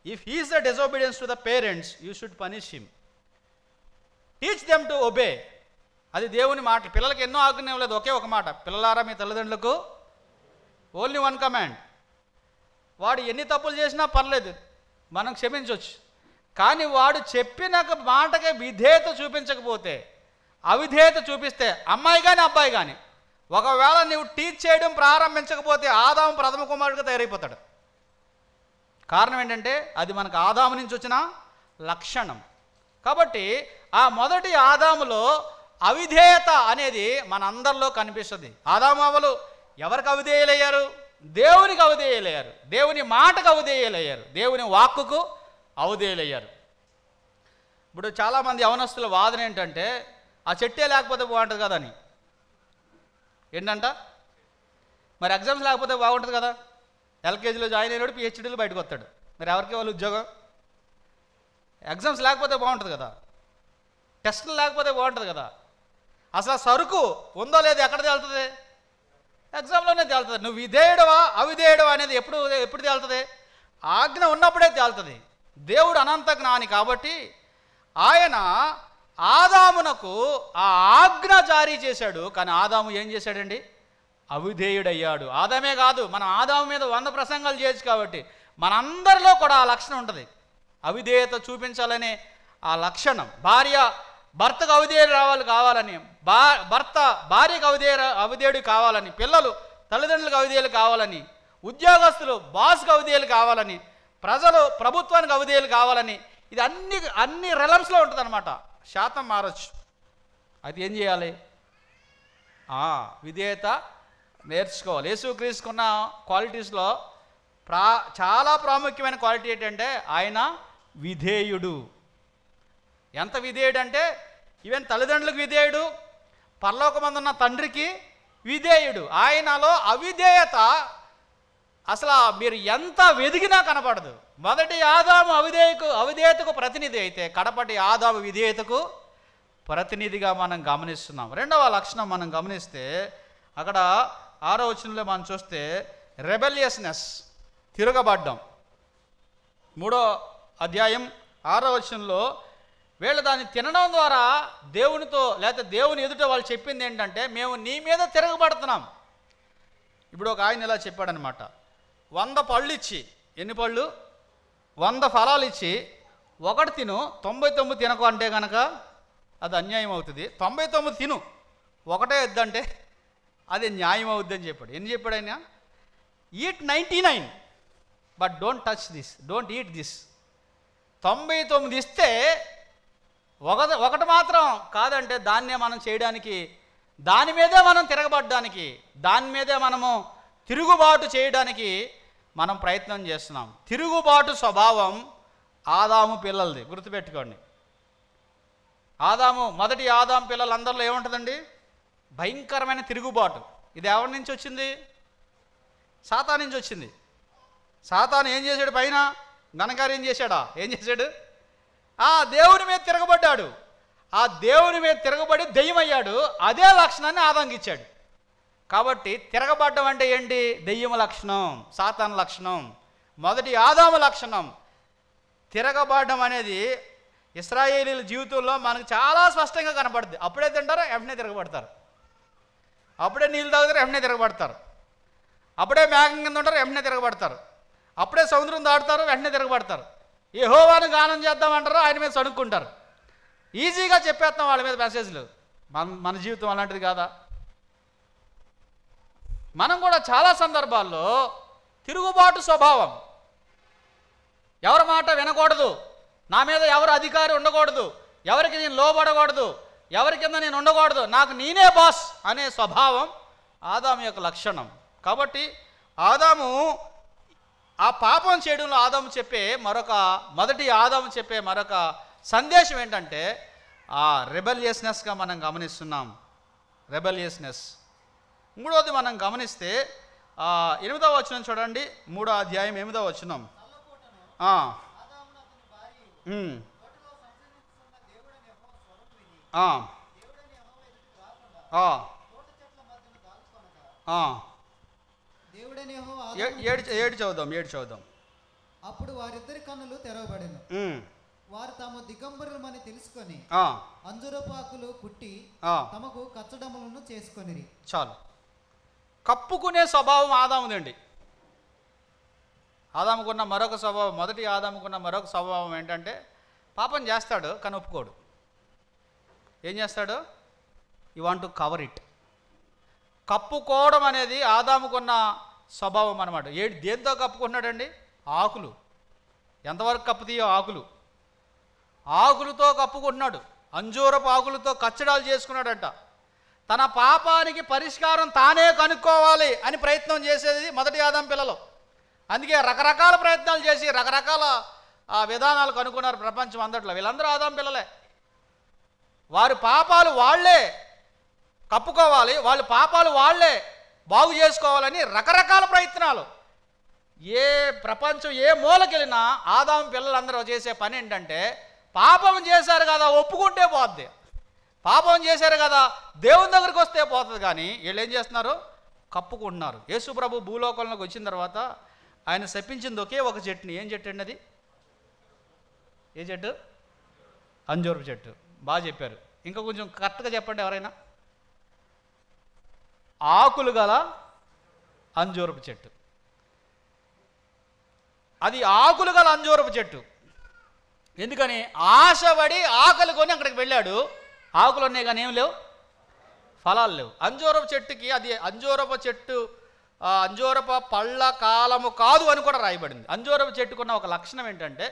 if he is the disobedience to the parents, you should punish him, teach them to obey. అది దేవుని మాట. పిల్లలకి ఎన్నో ఆజ్ఞ లేదు, ఒకే ఒక మాట, పిల్లలారా మీ తల్లిదండ్రులకు ఓన్లీ వన్ కమాండ్. వాడు ఎన్ని తప్పులు చేసినా పర్లేదు, మనం క్షమించవచ్చు. కానీ వాడు చెప్పిన మాటకే విధేయత చూపించకపోతే, అవిధేయత చూపిస్తే, అమ్మాయి కానీ అబ్బాయి కానీ, ఒకవేళ నువ్వు టీచ్ చేయడం ప్రారంభించకపోతే ఆదాము ప్రథమ కుమారుడిగా తయారైపోతాడు. కారణం ఏంటంటే అది మనకు ఆదాము నుంచి వచ్చిన లక్షణం. కాబట్టి ఆ మొదటి ఆదాములో అవిధేయత అనేది మనందరిలో కనిపిస్తుంది. ఆదాము అవ్వలు ఎవరికి అవిధేయులయ్యారు? దేవునికి అవిధేయులయ్యారు, దేవుని మాటకు అవిధేయులయ్యారు, దేవుని వాక్కుకు అవిధేయులయ్యారు. ఇప్పుడు చాలామంది యవనస్తుల వాదన ఏంటంటే ఆ చెట్టే లేకపోతే బాగుంటుంది కదా అని. ఏంటంట? మరి ఎగ్జామ్స్ లేకపోతే బాగుంటుంది కదా. ఎల్కేజీలో జాయిన్ అయినాడు పిహెచ్డీలో బయటకు వస్తాడు, మరి ఎవరికి వాళ్ళు ఉద్యోగం? ఎగ్జామ్స్ లేకపోతే బాగుంటుంది కదా, టెస్టులు లేకపోతే బాగుంటుంది కదా. అసలు సరుకు ఉందో లేదో ఎక్కడ తేలుతుంది? ఎగ్జామ్లోనే తేలుతుంది. నువ్వు విధేయుడవా అవిధేయుడవా అనేది ఎప్పుడు తేలుతుంది? ఆజ్ఞ ఉన్నప్పుడే తేలుతుంది. దేవుడు అనంత జ్ఞాని కాబట్టి ఆయన ఆదామునకు ఆ ఆజ్ఞ జారీ చేశాడు. కానీ ఆదాము ఏం చేశాడండి? అవిధేయుడయ్యాడు. ఆదామే కాదు, మనం ఆదాము మీద 100 ప్రసంగాలు చేయొచ్చు. కాబట్టి మనందరిలో కూడా ఆ లక్షణం ఉంటుంది, అవిధేయత చూపించాలనే ఆ లక్షణం. భార్య భర్తకు అవిధేయుడు కావాలని, భర్త భార్యకు అవిధేయుడు కావాలని, పిల్లలు తల్లిదండ్రులకు అవిధేయులు కావాలని, ఉద్యోగస్తులు బాస్కు అవిధేయులు కావాలని, ప్రజలు ప్రభుత్వానికి అవిధేయులు కావాలని, ఇది అన్ని రెలమ్స్లో ఉంటుంది అన్నమాట. శాతం మారచ్చు. అది ఏం చేయాలి? విధేయత నేర్చుకోవాలి. యేసుక్రీస్తుకున్న క్వాలిటీస్లో చాలా ప్రాముఖ్యమైన క్వాలిటీ ఏంటంటే ఆయన విధేయుడు. ఎంత విధేయుడు అంటే ఈవెన్ తల్లిదండ్రులకు విధేయుడు, పరలోకమందున్న తండ్రికి విధేయుడు. ఆయనలో అవిధేయత అసలు మీరు ఎంత వెదిగినా కనపడదు. మొదటి ఆదాము అవిధేయతకు ప్రతినిధి అయితే కడపటి ఆదాము విధేయతకు ప్రతినిధిగా మనం గమనిస్తున్నాం. రెండవ లక్షణం మనం గమనిస్తే అక్కడ 6వ వచనంలో మనం చూస్తే రెబెలియస్నెస్, తిరగబడ్డం. 3వ అధ్యాయం 6వ వచనంలో వీళ్ళు దాన్ని తినడం ద్వారా దేవునితో లేకపోతే దేవుని ఎదుట వాళ్ళు చెప్పింది ఏంటంటే మేము నీ మీద తిరగబడుతున్నాం. ఇప్పుడు ఒక ఆయన ఇలా చెప్పాడనమాట, 100 పళ్ళు ఇచ్చి, ఎన్ని పళ్ళు? 100 ఫలాలు ఇచ్చి 1 తిను, 99 తినకు అంటే కనుక అది అన్యాయం అవుతుంది. 99 తిను, 1 వద్దంటే అది న్యాయం అవుద్ది అని చెప్పాడు. ఎన్ని చెప్పాడు ఆయన? Eat 99 but don't touch this, don't eat this. 99 ఇస్తే ఒకటి మాత్రం కాదంటే దాన్నే మనం చేయడానికి, దాని మీదే మనం తిరగబడ్డానికి, దాని మీదే మనము తిరుగుబాటు చేయడానికి మనం ప్రయత్నం చేస్తున్నాం. తిరుగుబాటు స్వభావం ఆదాము పిల్లలది, గుర్తుపెట్టుకోండి. మొదటి ఆదాము పిల్లలందరిలో ఏముంటుందండి? భయంకరమైన తిరుగుబాటు. ఇది ఎవరి నుంచి వచ్చింది? సాతాను నుంచి వచ్చింది. సాతాను ఏం చేశాడు? పైన ఘనకార్యం చేశాడా? ఏం చేశాడు? దేవుని మీద తిరగబడ్డాడు. ఆ దేవుని మీద తిరగబడి దెయ్యమయ్యాడు. అదే లక్షణాన్ని ఆదాముకి ఇచ్చాడు. కాబట్టి తిరగబడ్డం అంటే ఏంటి? దెయ్యం లక్షణం, సాతాను లక్షణం, మొదటి ఆదాము లక్షణం. తిరగబడ్డం అనేది ఇశ్రాయేలీల జీవితంలో మనకు చాలా స్పష్టంగా కనబడుతుంది. అప్పుడే తింటారు, వెంటనే తిరగబడతారు. అప్పుడే నీళ్ళు తాగుతారు, వెంటనే తిరగబడతారు. అప్పుడే మేఘం కింద ఉంటారు, వెంటనే తిరగబడతారు. అప్పుడే సముద్రం దాటుతారు, వెంటనే తిరగబడతారు. యెహోవాను గానం చేద్దామంటారు, ఆయన మీద సణుక్కుంటారు. ఈజీగా చెప్పేస్తాం వాళ్ళ మీద మెసేజ్లు. మన జీవితం అలాంటిది కాదా? మనం కూడా చాలా సందర్భాల్లో తిరుగుబాటు స్వభావం, ఎవరి మాట వినకూడదు, నా మీద ఎవరు అధికారి ఉండకూడదు, ఎవరికి నేను లోబడకూడదు, ఎవరి కింద నేను ఉండకూడదు, నాకు నేనే బాస్ అనే స్వభావం ఆదాము యొక్క లక్షణం. కాబట్టి ఆదాము ఆ పాపం చేయడంలో మొదటి ఆదాము చెప్పే మరొక సందేశం ఏంటంటే ఆ రెబెలియస్నెస్గా మనం గమనిస్తున్నాం. రెబెలియస్నెస్. మూడవది మనం గమనిస్తే 8వ వచనం చూడండి, 3వ అధ్యాయం 8వ వచనం. ఏడు చదువుదాం. అప్పుడు వారిద్దరి కన్నులు తెరవబడెను. వారు తాము దిగంబరులమని తెలుసుకొని అంజూరపాకులు కుట్టి తమకు కచ్చడములను చేసుకొనిరి. చాలు. కప్పుకునే స్వభావం ఆదాముదండి. ఆదాముకున్న మరొక స్వభావం, మొదటి ఆదాముకున్న మరొక స్వభావం ఏంటంటే పాపం చేస్తాడు కానీ ఒప్పుకోడు. ఏం చేస్తాడు? You want to cover it. కప్పుకోవడం అనేది ఆదాముకున్న స్వభావం అన్నమాట. దేంతో కప్పుకున్నాడండి? ఆకులు. ఎంతవరకు కప్పుతీయో ఆకులతో కప్పుకుంటున్నాడు. అంజూరపు ఆకులతో కచ్చడాలు చేసుకున్నాడంట. తన పాపానికి పరిష్కారం తానే కనుక్కోవాలి అని ప్రయత్నం చేసేది మొదటి ఆదాం పిల్లలు. అందుకే రకరకాల ప్రయత్నాలు చేసి రకరకాల విధానాలు కనుక్కున్నారు ప్రపంచం అందట్లో. వీళ్ళందరూ ఆదాం పిల్లలే. వారి పాపాలు వాళ్లే కప్పుకోవాలి, వాళ్ళ పాపాలు వాళ్లే బాగు చేసుకోవాలని రకరకాల ప్రయత్నాలు. ఏ ప్రపంచం ఏ మూలకెళ్ళినా ఆదాం పిల్లలందరూ చేసే పని ఏంటంటే పాపం చేశారు కదా ఒప్పుకుంటే పోద్ది, పాపం చేశారు కదా దేవుని దగ్గరికి వస్తే పోతుంది. కానీ వీళ్ళు ఏం చేస్తున్నారు? కప్పుకుంటున్నారు. యేసు ప్రభు భూలోకంలోకి వచ్చిన తర్వాత ఆయన శపించింది ఒకే ఒక చెట్టుని. ఏం చెట్టు అండి అది? ఏ చెట్టు? అంజూరపు చెట్టు. బాగా చెప్పారు. ఇంకా కొంచెం కరెక్ట్గా చెప్పండి ఎవరైనా. ఆకులు గల అంజూరపు చెట్టు. అది ఆకులు గల అంజూరపు చెట్టు. ఎందుకని? ఆశపడి ఆకలి కొని అక్కడికి వెళ్ళాడు. ఆకులు ఉన్నాయి కానీ ఏం లేవు, ఫలాలు లేవు. అంజూరపు చెట్టుకి అది అంజూరపు చెట్టు అంజూరప పళ్ళ కాలము కాదు అని కూడా రాయబడింది. అంజూరపు చెట్టుకున్న ఒక లక్షణం ఏంటంటే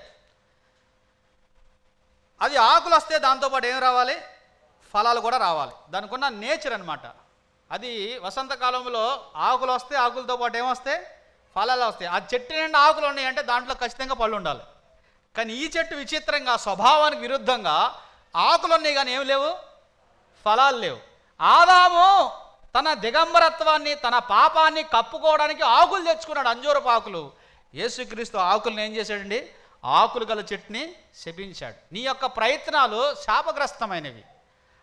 అది ఆకులు వస్తే దాంతోపాటు ఏం రావాలి? ఫలాలు కూడా రావాలి. దానికి ఉన్న నేచర్ అనమాట. అది వసంతకాలంలో ఆకులు వస్తే ఆకులతో పాటు ఏమొస్తాయి? ఫలాలు వస్తాయి. ఆ చెట్టు నిండా ఆకులు ఉన్నాయి అంటే దాంట్లో ఖచ్చితంగా పళ్ళు ఉండాలి. కానీ ఈ చెట్టు విచిత్రంగా స్వభావానికి విరుద్ధంగా ఆకులు ఉన్నాయి కానీ ఏమి లేవు, ఫలాలు లేవు. ఆదాము తన దిగంబరత్వాన్ని తన పాపాన్ని కప్పుకోవడానికి ఆకులు తెచ్చుకున్నాడు, అంజూరపు ఆకులు. యేసుక్రీస్తు ఆకులను ఏం చేశాడండి? ఆకులు గల చెట్టుని శపించాడు. నీ యొక్క ప్రయత్నాలు శాపగ్రస్తమైనవి.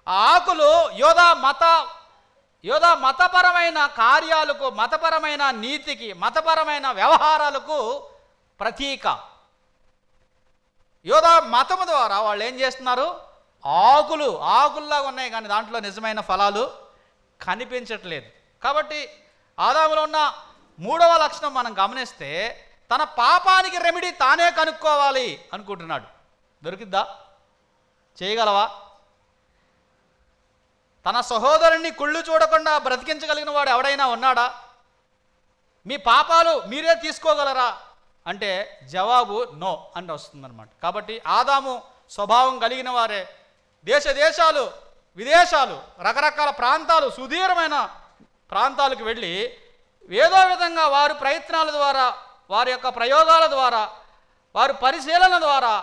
ఆ ఆకులు యోధా మతపరమైన కార్యాలకు, మతపరమైన నీతికి, మతపరమైన వ్యవహారాలకు ప్రతీక. యోధా మతము ద్వారా వాళ్ళు ఏం చేస్తున్నారు? ఆకుల్లాగా ఉన్నాయి కానీ దాంట్లో నిజమైన ఫలాలు కనిపించట్లేదు. కాబట్టి ఆదాములో ఉన్న మూడవ లక్షణం మనం గమనిస్తే తన పాపానికి రెమెడీ తానే కనుక్కోవాలి అనుకుంటున్నాడు. దొరికిద్దా? చేయగలవా? తన సహోదరుణ్ణి కుళ్ళు చూడకుండా బ్రతికించగలిగిన వాడు ఎవడైనా ఉన్నాడా? మీ పాపాలు మీరే తీసుకోగలరా అంటే జవాబు నో అని వస్తుందన్నమాట. కాబట్టి ఆదాము స్వభావం కలిగిన వారే దేశాలు, విదేశాలు, రకరకాల ప్రాంతాలు, సుదీర్ఘమైన ప్రాంతాలకు వెళ్ళి ఏదో విధంగా వారి ప్రయత్నాల ద్వారా, వారి యొక్క ప్రయోగాల ద్వారా, వారి పరిశీలన ద్వారా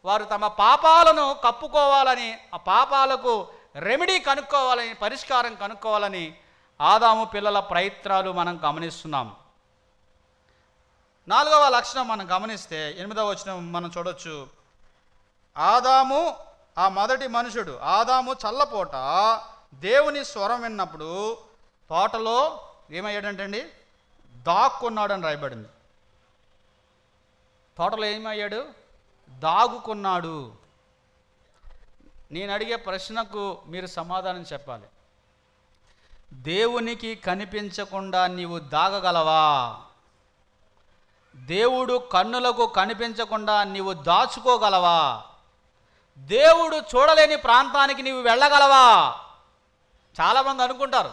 వారు తమ పాపాలను కప్పుకోవాలని, ఆ పాపాలకు రెమెడీ కనుక్కోవాలని, పరిష్కారం కనుక్కోవాలని ఆదాము పిల్లల ప్రయత్నాలు మనం గమనిస్తున్నాం. 4వ లక్షణం మనం గమనిస్తే 8వ వచనం మనం చూడొచ్చు. ఆదాము, ఆ మొదటి మనుషుడు ఆదాము చల్లపోట దేవుని స్వరం విన్నప్పుడు తోటలో ఏమయ్యాడంటండి? దాక్కున్నాడు అని రాయబడింది. తోటలో ఏమయ్యాడు? దాగుకున్నాడు. నేను అడిగే ప్రశ్నకు మీరు సమాధానం చెప్పాలి. దేవునికి కనిపించకుండా నీవు దాగగలవా? దేవుడు కన్నులకు కనిపించకుండా నీవు దాచుకోగలవా? దేవుడు చూడలేని ప్రాంతానికి నీవు వెళ్ళగలవా? చాలామంది అనుకుంటారు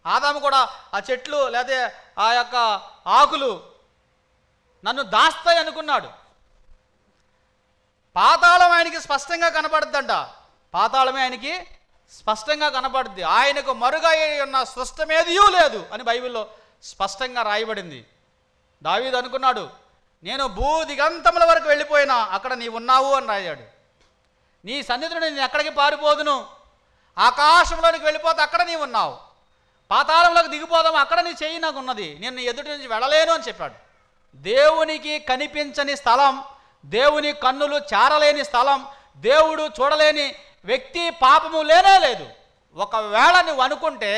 ఆదాము కూడా ఆ చెట్లు లేదా ఆ యొక్క ఆకులు నన్ను దాస్తాయి అనుకున్నాడు. పాతాళం ఆయనకి స్పష్టంగా కనపడుద్దంట. పాతాళమే ఆయనకి స్పష్టంగా కనపడుద్ది. ఆయనకు మరుగై ఉన్న సృష్టమేదియూ లేదు అని బైబిల్లో స్పష్టంగా రాయబడింది. దావీదు అనుకున్నాడు, నేను భూదిగంతముల వరకు వెళ్ళిపోయినా అక్కడ నీవు ఉన్నావు అని రాశాడు. నీ సన్నిధిలో నేను ఎక్కడికి పారిపోదును, ఆకాశంలోనికి వెళ్ళిపోతే అక్కడ నీవు ఉన్నావు, పాతాళంలోకి దిగిపోదాము అక్కడ నీ చెయ్యి నాకు ఉన్నది, నేను నీ ఎదుటి నుంచి వెళ్ళలేను అని చెప్పాడు. దేవునికి కనిపించని స్థలం, దేవుని కన్నులు చారలేని స్థలం, దేవుడు చూడలేని వ్యక్తి, పాపము లేనే లేదు. ఒకవేళ నువ్వు అనుకుంటే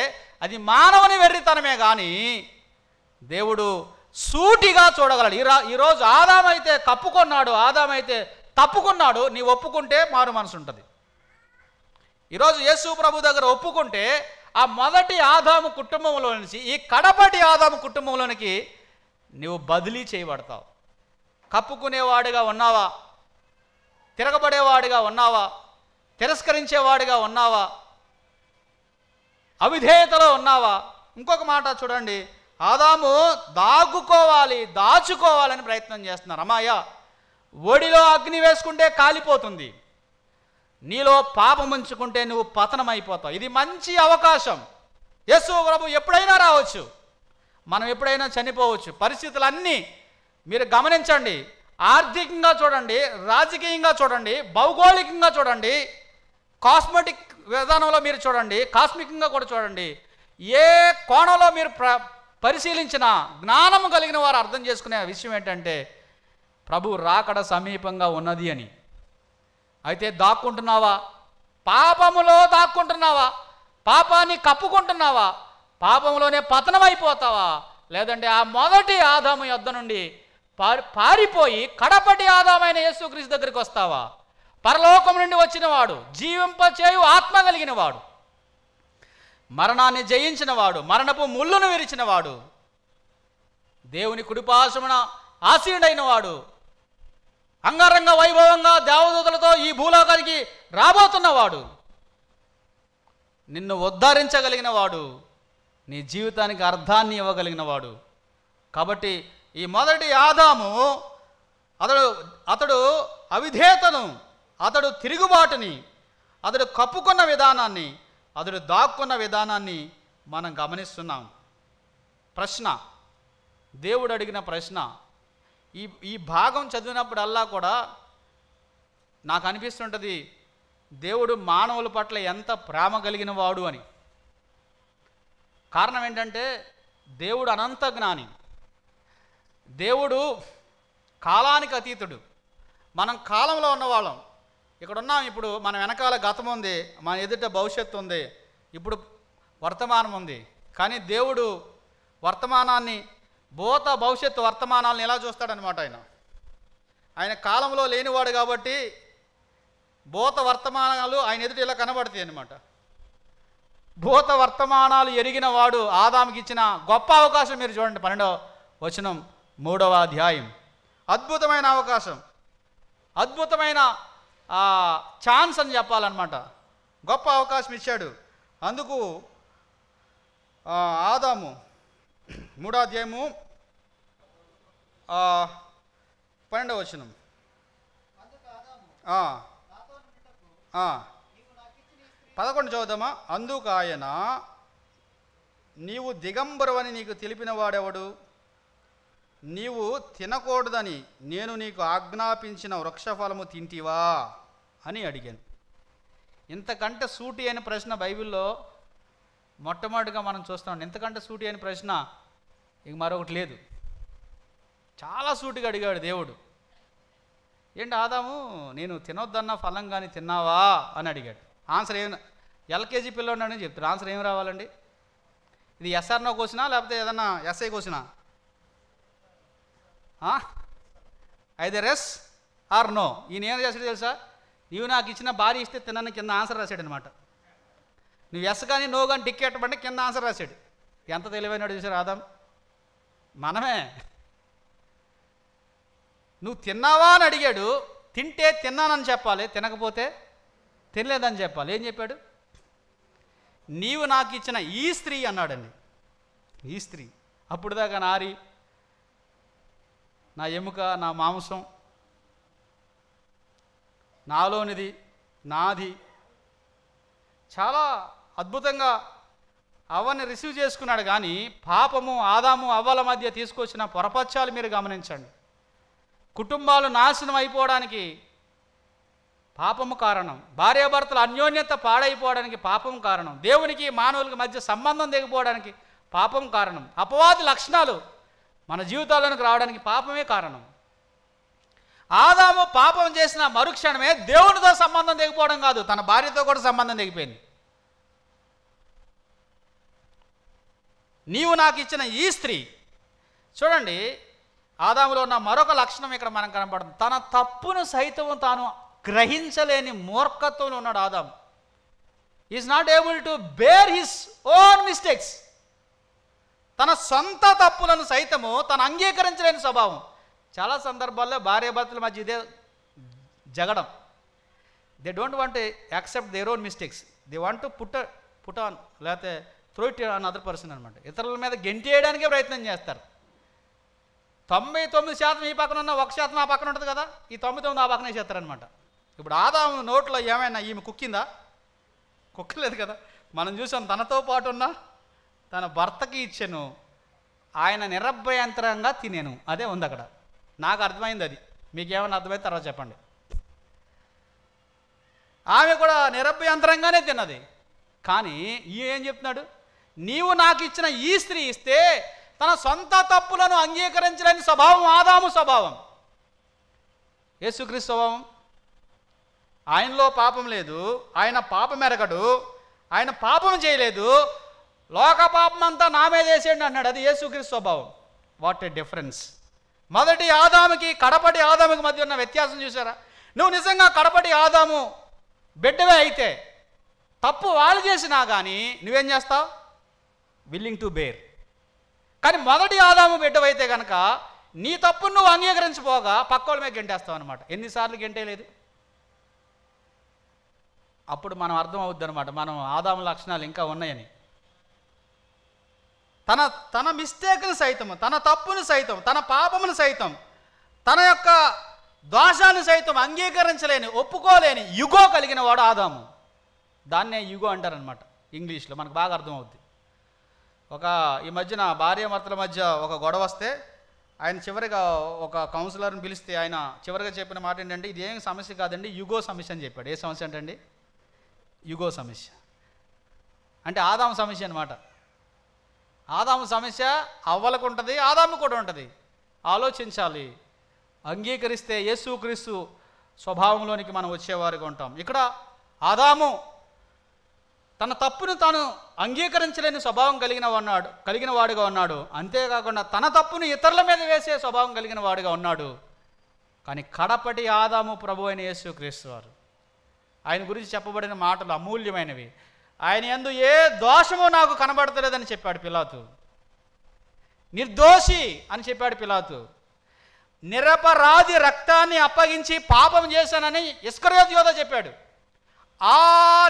అది మానవుని వెర్రితనమే కానీ దేవుడు సూటిగా చూడగలడు. ఈరోజు ఆదామైతే కప్పుకున్నాడు, ఆదామైతే తప్పుకున్నాడు, నీ ఒప్పుకుంటే మారు మనసు ఉంటుంది. ఈరోజు యేసు ప్రభు దగ్గర ఒప్పుకుంటే ఆ మొదటి ఆదాము కుటుంబంలో నుంచి ఈ కడపటి ఆదాము కుటుంబంలోనికి నువ్వు బదిలీ చేయబడతావు. కప్పుకునేవాడిగా ఉన్నావా, తిరగబడేవాడిగా ఉన్నావా, తిరస్కరించేవాడిగా ఉన్నావా, అవిధేయతలో ఉన్నావా? ఇంకొక మాట చూడండి, ఆదాము దాచుకోవాలని ప్రయత్నం చేస్తున్నారు. అమ్మాయ, ఒడిలో అగ్ని వేసుకుంటే కాలిపోతుంది, నీలో పాపం ఉంచుకుంటే నువ్వు పతనం అయిపోతావు. ఇది మంచి అవకాశం. యేసు ప్రభు ఎప్పుడైనా రావచ్చు, మనం ఎప్పుడైనా చనిపోవచ్చు. పరిస్థితులన్నీ మీరు గమనించండి. ఆర్థికంగా చూడండి, రాజకీయంగా చూడండి, భౌగోళికంగా చూడండి, కాస్మెటిక్ విధానంలో మీరు చూడండి, కాస్మికంగా కూడా చూడండి. ఏ కోణంలో మీరు పరిశీలించినా జ్ఞానము కలిగిన వారు అర్థం చేసుకునే విషయం ఏంటంటే ప్రభు రాకడ సమీపంగా ఉన్నది అని. అయితే దాక్కుంటున్నావా? పాపములో దాక్కుంటున్నావా? పాపాన్ని కప్పుకుంటున్నావా? పాపంలోనే పతనమైపోతావా? లేదంటే ఆ మొదటి ఆదాము యొద్ద నుండి పారిపోయి కడపటి ఆదామైన యేసుక్రీస్తు దగ్గరికి వస్తావా? పరలోకం నుండి వచ్చినవాడు, జీవింపచేయు ఆత్మ కలిగిన వాడు, మరణాన్ని జయించినవాడు, మరణపు ముళ్ళును విరిచినవాడు, దేవుని కుడిపార్శ్వమున ఆసీనుడైన వాడు, అంగరంగ వైభవంగా దేవదూతలతో ఈ భూలోకానికి రాబోతున్నవాడు, నిన్ను ఉద్ధరించగలిగిన వాడు, నీ జీవితానికి అర్థాన్ని ఇవ్వగలిగిన వాడు. కాబట్టి ఈ మొదటి ఆదాము అతడు అవిధేయతను, అతడు తిరుగుబాటుని, అతడు కప్పుకున్న విధానాన్ని, అతడు దాక్కున్న విధానాన్ని మనం గమనిస్తున్నాం. ప్రశ్న, దేవుడు అడిగిన ప్రశ్న, ఈ భాగం చదివినప్పుడల్లా కూడా నాకు అనిపిస్తుంటుంది దేవుడు మానవుల పట్ల ఎంత ప్రేమ కలిగిన వాడు అని. కారణం ఏంటంటే దేవుడు అనంత జ్ఞాని, దేవుడు కాలానికి అతీతుడు. మనం కాలంలో ఉన్నవాళ్ళం, ఇక్కడ ఉన్నాం. ఇప్పుడు మన వెనకాల గతం ఉంది, మన ఎదుట భవిష్యత్తు ఉంది, ఇప్పుడు వర్తమానం ఉంది. కానీ దేవుడు వర్తమానాన్ని, భూత భవిష్యత్తు వర్తమానాలను ఎలా చూస్తాడనమాట. ఆయన కాలంలో లేనివాడు కాబట్టి భూత వర్తమానాలు ఆయన ఎదుట ఇలా కనబడతాయి అన్నమాట. భూత వర్తమానాలు ఎరిగిన వాడు ఆదాముకి ఇచ్చిన గొప్ప అవకాశం మీరు చూడండి. 12వ వచనం 3వ అధ్యాయం. అద్భుతమైన అవకాశం, అద్భుతమైన ఛాన్స్ అని చెప్పాలన్నమాట. గొప్ప అవకాశం ఇచ్చాడు. అందుకు ఆదాము 3వ అధ్యాయము 12వ వచనం. 11 చదువుదామా? అందుకు ఆయన, నీవు దిగంబరువని నీకు తెలిపిన వాడెవడు? నీవు తినకూడదని నేను నీకు ఆజ్ఞాపించిన వృక్షఫలము తింటివా అని అడిగాను. ఇంతకంటే సూటి అయిన ప్రశ్న బైబిల్లో మొట్టమొదటిగా మనం చూస్తున్నాం. ఇంతకంటే సూటి అయిన ప్రశ్న ఇక మరొకటి లేదు. చాలా సూటిగా అడిగాడు దేవుడు. ఏంటి ఆదాము, నేను తినొద్దన్న ఫలం కానీ తిన్నావా అని అడిగాడు. ఆన్సర్ ఏమి, ఎల్కేజీ పిల్లవాడిని చెప్తారు. ఆన్సర్ ఏమి రావాలండి? ఇది ఎస్ఆర్నో కోసినా లేకపోతే ఏదన్నా ఎస్ఐ కోసినా? Either yes or no. ఈయన ఏం చేశాడు తెలుసా? నీవు నాకు ఇచ్చిన భార్య ఇస్తే తినని కింద ఆన్సర్ రాశాడు అనమాట. నువ్వు ఎస్ కానీ నో కానీ టికెట్ పడి కింద ఆన్సర్ రాశాడు. ఎంత తెలివైనడు చూసారు ఆదాం. మనమే. నువ్వు తిన్నావా అని అడిగాడు. తింటే తిన్నానని చెప్పాలి, తినకపోతే తినలేదని చెప్పాలి. ఏం చెప్పాడు? నీవు నాకు ఇచ్చిన ఈ స్త్రీ అన్నాడండి. ఈ స్త్రీ అప్పుడు దాకా నారి, నా ఎముక, నా మాంసం, నాలోనిది, నాది, చాలా అద్భుతంగా అవ్వని రిసీవ్ చేసుకున్నాడు. కానీ పాపము ఆదాము అవ్వల మధ్య తీసుకొచ్చిన పొరపచ్చాలు మీరు గమనించండి. కుటుంబాలు నాశనం అయిపోవడానికి పాపము కారణం, భార్యాభర్తల అన్యోన్యత పాడైపోవడానికి పాపం కారణం, దేవునికి మానవులకి మధ్య సంబంధం తెగిపోవడానికి పాపం కారణం, అపవాది లక్షణాలు మన జీవితాల్లోనికి రావడానికి పాపమే కారణం. ఆదాము పాపం చేసిన మరుక్షణమే దేవునితో సంబంధం తెగిపోవడం కాదు, తన భార్యతో కూడా సంబంధం తెగిపోయింది. నీవు నాకు ఇచ్చిన ఈ స్త్రీ, చూడండి ఆదాములో ఉన్న మరొక లక్షణం ఇక్కడ మనకు కనపడుతుంది. తన తప్పును సైతం తాను గ్రహించలేని మూర్ఖత్వంలో ఉన్నాడు Adam. Is not able to bear his own mistakes. తన సొంత తప్పులను సైతము తను అంగీకరించలేని స్వభావం. చాలా సందర్భాల్లో భార్యాభర్తల మధ్య ఇదే జగడం. They don't want to accept their own mistakes, they want to put on, లేకపోతే throw it on other person అనమాట. ఇతరుల మీద గెంటేయడానికే ప్రయత్నం చేస్తారు. 99% ఈ పక్కన ఉన్న 1% ఆ పక్కన ఉంటుంది కదా, ఈ 99 ఆ పక్కనే చేస్తారనమాట. ఇప్పుడు ఆదాము నోట్లో ఏమైనా ఈమె కుక్కిందా? కుక్కలేదు కదా. మనం చూసాం, తనతో పాటు ఉన్న తన భర్తకి ఇచ్చాను, ఆయన నిరభ్యంతరంగా తినేను, అదే ఉంది అక్కడ. నాకు అర్థమైంది అది, మీకేమైనా అర్థమైతే తర్వాత చెప్పండి. ఆమె కూడా నిరభ్యంతరంగానే తిన్నది. కానీ ఏం చెప్తున్నాడు? నీవు నాకు ఇచ్చిన ఈ స్త్రీ ఇస్తే తన సొంత తప్పులను అంగీకరించలేని స్వభావం ఆదాము స్వభావం. యేసుక్రీస్తు స్వభావం, ఆయనలో పాపం లేదు, ఆయన పాపం ఎరగడు, ఆయన పాపం చేయలేదు, లోక పాపం అంతా నా మీద వేసేయండి అన్నాడు. అది యేసుక్రీస్తు స్వభావం. What a difference! మొదటి ఆదాముకి కడపటి ఆదాముకి మధ్య ఉన్న వ్యత్యాసం చూసారా? నువ్వు నిజంగా కడపటి ఆదాము బిడ్డవే అయితే తప్పు వాళ్ళు చేసినా కానీ నువ్వేం చేస్తావు? Willing to bear. కానీ మొదటి ఆదాము బిడ్డవైతే కనుక నీ తప్పును నువ్వు అంగీకరించిపోగా పక్కోళ్ళ మీద గెంటేస్తావు అనమాట. ఎన్నిసార్లు గెంటేయలేదు? అప్పుడు మనం అర్థం అవుద్ది అనమాట మనం ఆదాము లక్షణాలు ఇంకా ఉన్నాయని. తన మిస్టేక్ను సైతం, తన తప్పును సైతం, తన పాపమును సైతం, తన యొక్క దోషాన్ని సైతం అంగీకరించలేని, ఒప్పుకోలేని యుగో కలిగిన వాడు ఆదాము. దాన్నే యుగో అంటారనమాట ఇంగ్లీష్లో, మనకు బాగా అర్థమవుద్ది. ఈ మధ్యన భార్యాభర్తల మధ్య ఒక గొడవ వస్తే ఆయన చివరిగా ఒక కౌన్సిలర్ని పిలిస్తే ఆయన చివరిగా చెప్పిన మాట ఏంటంటే, ఇది ఏం సమస్య కాదండి, యుగో సమస్య అని చెప్పాడు. ఏ సమస్య అంటే యుగో సమస్య అంటే ఆదాము సమస్య అనమాట. ఆదాము సమస్య అవ్వలకు ఉంటుంది, ఆదాము కూడా ఉంటుంది. ఆలోచించాలి. అంగీకరిస్తే యేసుక్రీస్తు స్వభావంలోనికి మనం వచ్చేవారుగా ఉంటాం. ఇక్కడ ఆదాము తన తప్పును తాను అంగీకరించలేని స్వభావం కలిగిన వాడుగా ఉన్నాడు. అంతేకాకుండా తన తప్పును ఇతరుల మీద వేసే స్వభావం కలిగిన వాడుగా ఉన్నాడు. కానీ కడపటి ఆదాము ప్రభు అయిన యేసుక్రీస్తు వారు, ఆయన గురించి చెప్పబడిన మాటలు అమూల్యమైనవి. ఆయన యందు ఏ దోషము నాకు కనబడతలేదని చెప్పాడు పిలాతు. నిర్దోషి అని చెప్పాడు పిలాతు. నిరపరాధి రక్తాన్ని అప్పగించి పాపం చేశానని ఇస్కరియోతు యోధ చెప్పాడు. ఆ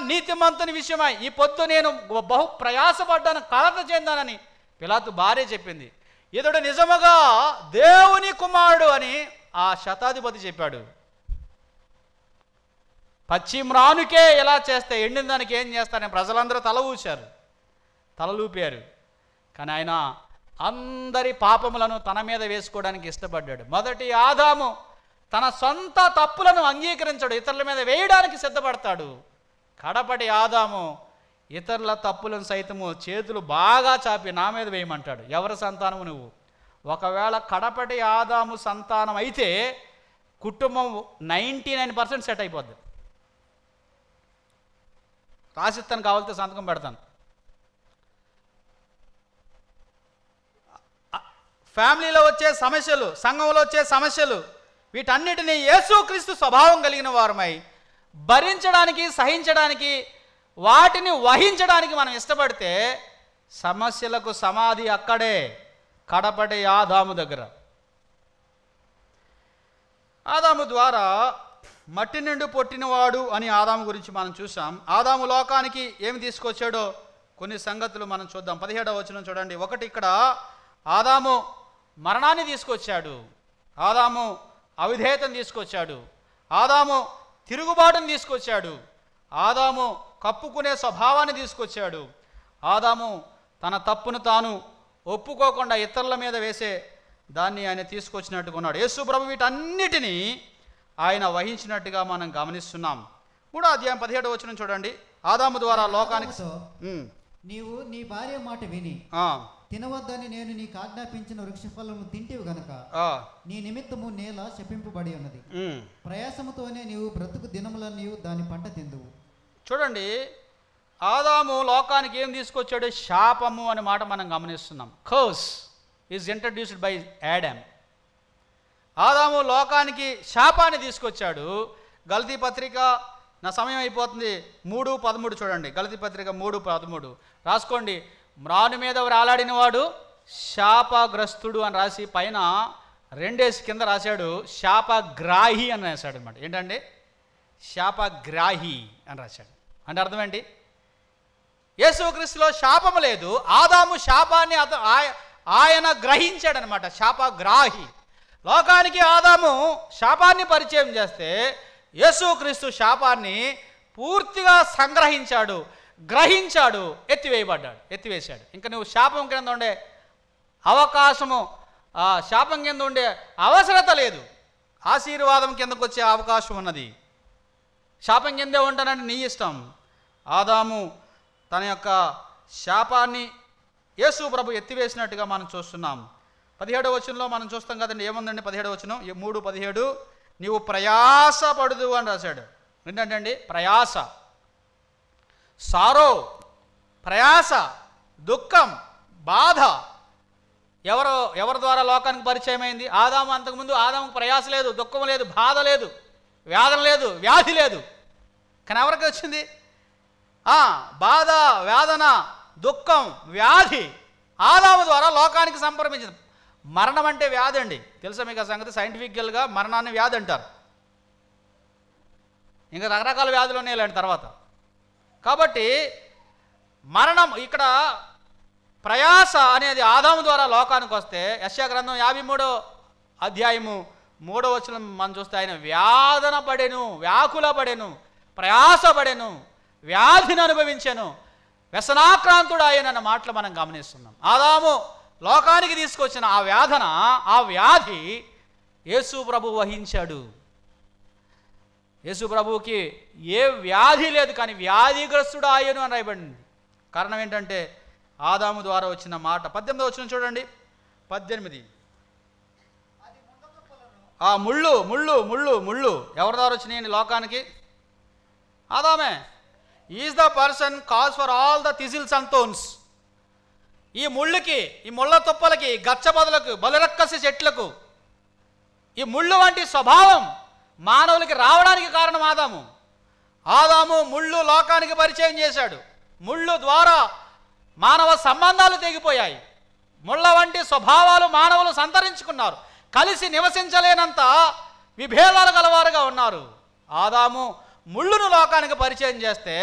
నీతిమంతుని విషయమై ఈ పొద్దు నేను బహు ప్రయాసపడ్డాను, కలత చెందానని పిలాతు భార్య చెప్పింది. ఇతడు నిజముగా దేవుని కుమారుడు అని ఆ శతాధిపతి చెప్పాడు. పశ్చిమ్రానుకే ఎలా చేస్తే ఎండిన దానికి ఏం చేస్తారని ప్రజలందరూ తలలూపారు. కానీ ఆయన అందరి పాపములను తన మీద వేసుకోవడానికి ఇష్టపడ్డాడు. మొదటి ఆదాము తన సొంత తప్పులను అంగీకరించడు, ఇతరుల మీద వేయడానికి సిద్ధపడతాడు. కడపటి ఆదాము ఇతరుల తప్పులను సైతము చేతులు బాగా చాపి నా మీద వేయమంటాడు. ఎవరి సంతానము నువ్వు? ఒకవేళ కడపటి ఆదాము సంతానం అయితే కుటుంబం 99% సెట్ అయిపోద్ది. రాసిస్తాను, కావాలితే సంతకం పెడతాను. ఫ్యామిలీలో వచ్చే సమస్యలు, సంఘంలో వచ్చే సమస్యలు, వీటన్నిటినీ యేసుక్రీస్తు స్వభావం కలిగిన వారమై భరించడానికి, సహించడానికి, వాటిని వహించడానికి మనం ఇష్టపడితే సమస్యలకు సమాధి అక్కడే, కడపటి ఆదాము దగ్గర. ఆదాము ద్వారా మట్టి నుండి పుట్టినవాడు అని ఆదాము గురించి మనం చూసాం. ఆదాము లోకానికి ఏమి తీసుకొచ్చాడో కొన్ని సంగతులు మనం చూద్దాం. 17వ వచనం చూడండి. ఇక్కడ ఆదాము మరణాన్ని తీసుకొచ్చాడు, ఆదాము అవిధేయతను తీసుకొచ్చాడు, ఆదాము తిరుగుబాటును తీసుకొచ్చాడు, ఆదాము కప్పుకునే స్వభావాన్ని తీసుకొచ్చాడు. ఆదాము తన తప్పును తాను ఒప్పుకోకుండా ఇతరుల మీద వేసే దాన్ని ఆయన తీసుకొచ్చినట్టుగా ఉన్నాడు. యేసు ప్రభు వీటన్నిటినీ ఆయన వహించినట్టుగా మనం గమనిస్తున్నాం. 3వ అధ్యాయం 17వ వచనం చూడండి. ఆదాము ద్వారా లోకానికి నీవు నీ భార్య మాట విని తినవద్దని నేను నీకు ఆజ్ఞాపించిన వృక్షఫలము తింటివి గనక నీ నిమిత్తము నేల శపింపబడి ఉన్నది. ప్రయాసముతోనే నీవు బ్రతుకు దినములన్నీ దాని పంట తిందువు. చూడండి, ఆదాము లోకానికి ఏం తీసుకొచ్చాడు? శాపము అనే మాట మనం గమనిస్తున్నాం. Curse is introduced by Adam. ఆదాము లోకానికి శాపాన్ని తీసుకొచ్చాడు. గలతీ పత్రిక, నా సమయం అయిపోతుంది, 3:13 చూడండి. గలతీ పత్రిక 3:13 రాసుకోండి. మ్రాను మీద రాలాడిన వాడు శాపగ్రస్తుడు అని రాసి పైన 2 కింద రాశాడు శాపగ్రాహి అని రాశాడు అనమాట. ఏంటంటే శాపగ్రాహి అని రాశాడు. అంటే అర్థం ఏంటి? యేసుక్రీస్తులో శాపము లేదు, ఆదాము శాపాన్ని ఆయన గ్రహించాడనమాట. శాపగ్రాహి. లోకానికి ఆదాము శాపాన్ని పరిచయం చేస్తే యేసుక్రీస్తు శాపాన్ని పూర్తిగా సంగ్రహించాడు, గ్రహించాడు, ఎత్తివేశాడు. ఇంకా నువ్వు శాపం కింద ఉండే అవకాశము, శాపం కింద ఉండే అవసరత లేదు. ఆశీర్వాదం కిందకు వచ్చే అవకాశం ఉన్నది. శాపం కిందే ఉంటానని నీ ఇష్టం. ఆదాము తన యొక్క శాపాన్ని యేసు ప్రభు ఎత్తివేసినట్టుగా మనం చూస్తున్నాం. 17వ వచనంలో మనం చూస్తాం కదండి. ఏముందండి 17వ వచనం? 3:17 నీవు ప్రయాస పడుదు అని రాశాడు. ఏంటంటే ప్రయాస, సారో, ప్రయాస, దుఃఖం, బాధ ఎవరి ద్వారా లోకానికి పరిచయం అయింది? ఆదాము. అంతకుముందు ఆదాముకు ప్రయాస లేదు, దుఃఖం లేదు, బాధ లేదు, వేదన లేదు, వ్యాధి లేదు. కానీ ఎవరికి వచ్చింది? బాధ, వేదన, దుఃఖం, వ్యాధి ఆదాము ద్వారా లోకానికి సంప్రమించింది. మరణం అంటే వ్యాధి అండి. తెలుసా మీకు ఆ సంగతి? సైంటిఫికల్గా మరణాన్ని వ్యాధి అంటారు. ఇంకా రకరకాల వ్యాధులు ఉన్నాయి ఇలాంటి తర్వాత. కాబట్టి మరణం, ఇక్కడ ప్రయాస అనేది ఆదాము ద్వారా లోకానికి వస్తే, యెషయా గ్రంథం 53వ అధ్యాయము 3వ వచనం మనం చూస్తే ఆయన వ్యాధన పడెను, వ్యాకుల పడెను, ప్రయాస పడెను, వ్యాధిని అనుభవించాను, వ్యసనాక్రాంతుడు ఆయనన్న మాటలు మనం గమనిస్తున్నాం. ఆదాము లోకానికి తీసుకొచ్చిన ఆ వేదన, ఆ వ్యాధి యేసు ప్రభు వహించాడు. యేసు ప్రభువుకి ఏ వ్యాధి లేదు, కానీ వ్యాధిగ్రస్తుడు ఆయను అని రాయబడింది. కారణం ఏంటంటే ఆదాము ద్వారా వచ్చిన మాట. 18వ వచనం చూడండి. 18 ఆ ముళ్ళు ముళ్ళు ముళ్ళు ముళ్ళు ఎవరి ద్వారా వచ్చినాయండి లోకానికి? ఆదామే. Is the person cause for all the thistles and thorns. ఈ ముళ్ళుకి, ఈ ముళ్ళ తుప్పలకి, గచ్చబొదలకు, బలిరక్కసి చెట్లకు ఈ ముళ్ళు వంటి స్వభావం మానవులకి రావడానికి కారణం ఆదాము. ఆదాము ముళ్ళు లోకానికి పరిచయం చేశాడు. ముళ్ళు ద్వారా మానవ సంబంధాలు తెగిపోయాయి. ముళ్ళ వంటి స్వభావాలు మానవులు సంతరించుకున్నారు. కలిసి నివసించలేనంత విభేదాలు గలవారుగా ఉన్నారు. ఆదాము ముళ్ళును లోకానికి పరిచయం చేస్తే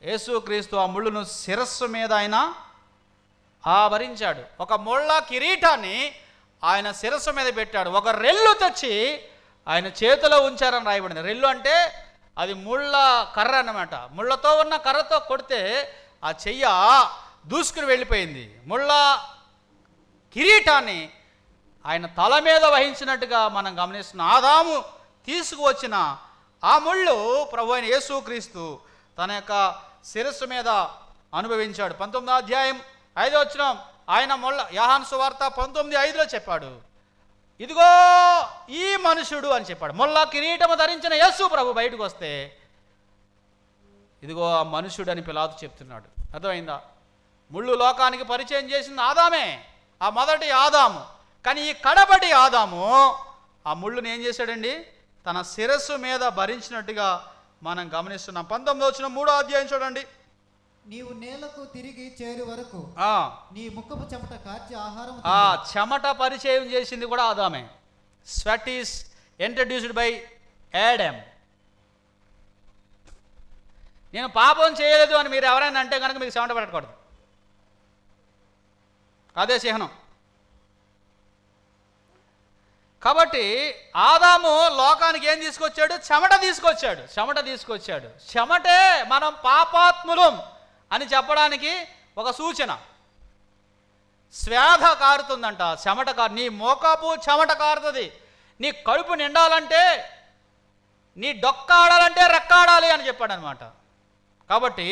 యేసుక్రీస్తు ఆ ముళ్ళును శిరస్సు మీద ఆయన ఆవరించాడు. ఒక ముళ్ళ కిరీటాన్ని ఆయన శిరస్సు మీద పెట్టాడు. ఒక రెల్లు తెచ్చి ఆయన చేతిలో ఉంచారని రాయబడింది. రెల్లు అంటే అది ముళ్ళ కర్ర అన్నమాట. ముళ్ళతో ఉన్న కర్రతో కొడితే ఆ చెయ్య దూసుకుని వెళ్ళిపోయింది. ముళ్ళ కిరీటాన్ని ఆయన తల మీద వహించినట్టుగా మనం గమనిస్తున్నాం. ఆదాము తీసుకువచ్చిన ఆ ముళ్ళు ప్రభు అయిన యేసుక్రీస్తు తన యొక్క శిరస్సు మీద అనుభవించాడు. 19వ అధ్యాయం 5వ వచనం ఆయన ముళ్ళ, యోహాను సువార్త 19:5లో చెప్పాడు, ఇదిగో ఈ మనుషుడు అని చెప్పాడు. ముళ్ళ కిరీటము ధరించిన యేసు ప్రభు బయటకు వస్తే ఇదిగో ఆ మనుషుడు అని పిలాతు చెప్తున్నాడు. అర్థమైందా? ముళ్ళు లోకానికి పరిచయం చేసింది ఆదామే, ఆ మొదటి ఆదాము. కానీ ఈ కడబడి ఆదాము ఆ ముళ్ళుని ఏం చేశాడండి? తన శిరస్సు మీద భరించినట్టుగా మనం గమనిస్తున్నాం. 19వ వచనం 3వ అధ్యాయం చూడండి. నీవు నేలకు తిరిగి చేరు వరకు నీ ముఖపు చెమట కార్చి ఆహారం. చెమట పరిచయం చేసింది కూడా ఆదామే. Sweat is introduced by Adam. నేను పాపం చేయలేదు అని మీరు ఎవరైనా అంటే కనుక మీకు చెమట పడకూడదు. అదే చిహ్నం. కాబట్టి ఆదాము లోకానికి ఏం తీసుకొచ్చాడు? చెమట తీసుకొచ్చాడు. చెమటే మనం పాపాత్ములం అని చెప్పడానికి ఒక సూచన. స్వేద కారుతుందంట, చెమట నీ మోకాపు చెమట కారుతుంది. నీ కడుపు నిండాలంటే, నీ డొక్క ఆడాలంటే రెక్కాడాలి అని చెప్పాడు అనమాట. కాబట్టి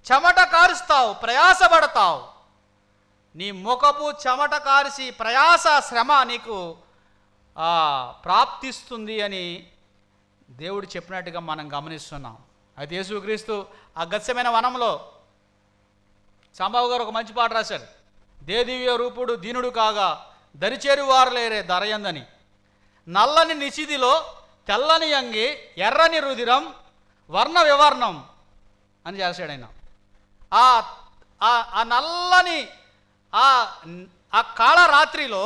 చెమట కారుస్తావు, ప్రయాసపడతావు. నీ ముఖపు చెమట కారిసి ప్రయాస శ్రమ నీకు ప్రాప్తిస్తుంది అని దేవుడు చెప్పినట్టుగా మనం గమనిస్తున్నాం. అయితే యేసుక్రీస్తు ఆ గత్సెమైన వనంలో సాంబాబు గారు ఒక మంచి పాట రాశారు. దేదివ్య రూపుడు దీనుడు కాగా దరిచేరు వారు లేరే దరయందని, నల్లని నిశిదిలో తెల్లని అంగి ఎర్రని రుధిరం వర్ణ వివర్ణం అని చేశాడు ఆయన. ఆ నల్లని ఆ కాళ రాత్రిలో,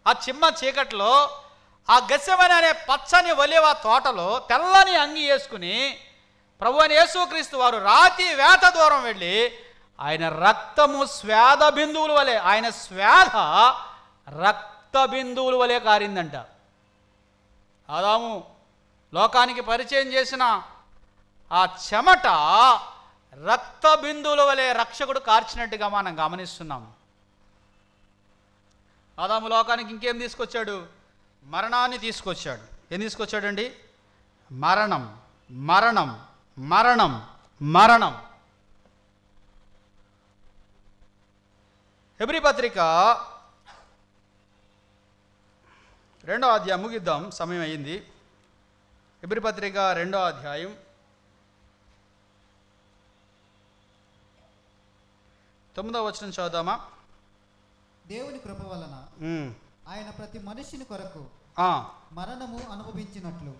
ఆ చిమ్మ చీకట్లో, ఆ గెత్సెమనే అనే పచ్చని ఒలివ తోటలో తెల్లని అంగి వేసుకుని ప్రభు అయిన యేసుక్రీస్తు వారు రాతి వేత దూరం వెళ్ళి ఆయన రక్తము స్వేద బిందువుల వలె, ఆయన స్వేద రక్త బిందువుల వలె కారిందంట. ఆదాము లోకానికి పరిచయం చేసిన ఆ చెమట రక్త బిందువుల వలె రక్షకుడు కార్చినట్టుగా మనం గమనిస్తున్నాం. ఆదాము లోకానికి ఇంకేం తీసుకొచ్చాడు? మరణాన్ని తీసుకొచ్చాడు. ఏం తీసుకొచ్చాడండి? మరణం, మరణం, మరణం, మరణం. హెబ్రీ పత్రిక 2వ అధ్యాయం ముగిద్దాం, సమయం అయింది. హెబ్రీ పత్రిక 2వ అధ్యాయం 9వ వచనం చదువుదామా? దేవుని కృప వలన ఆయన ప్రతి మనిషిని కొరకు మరణము అనుభవించినట్లు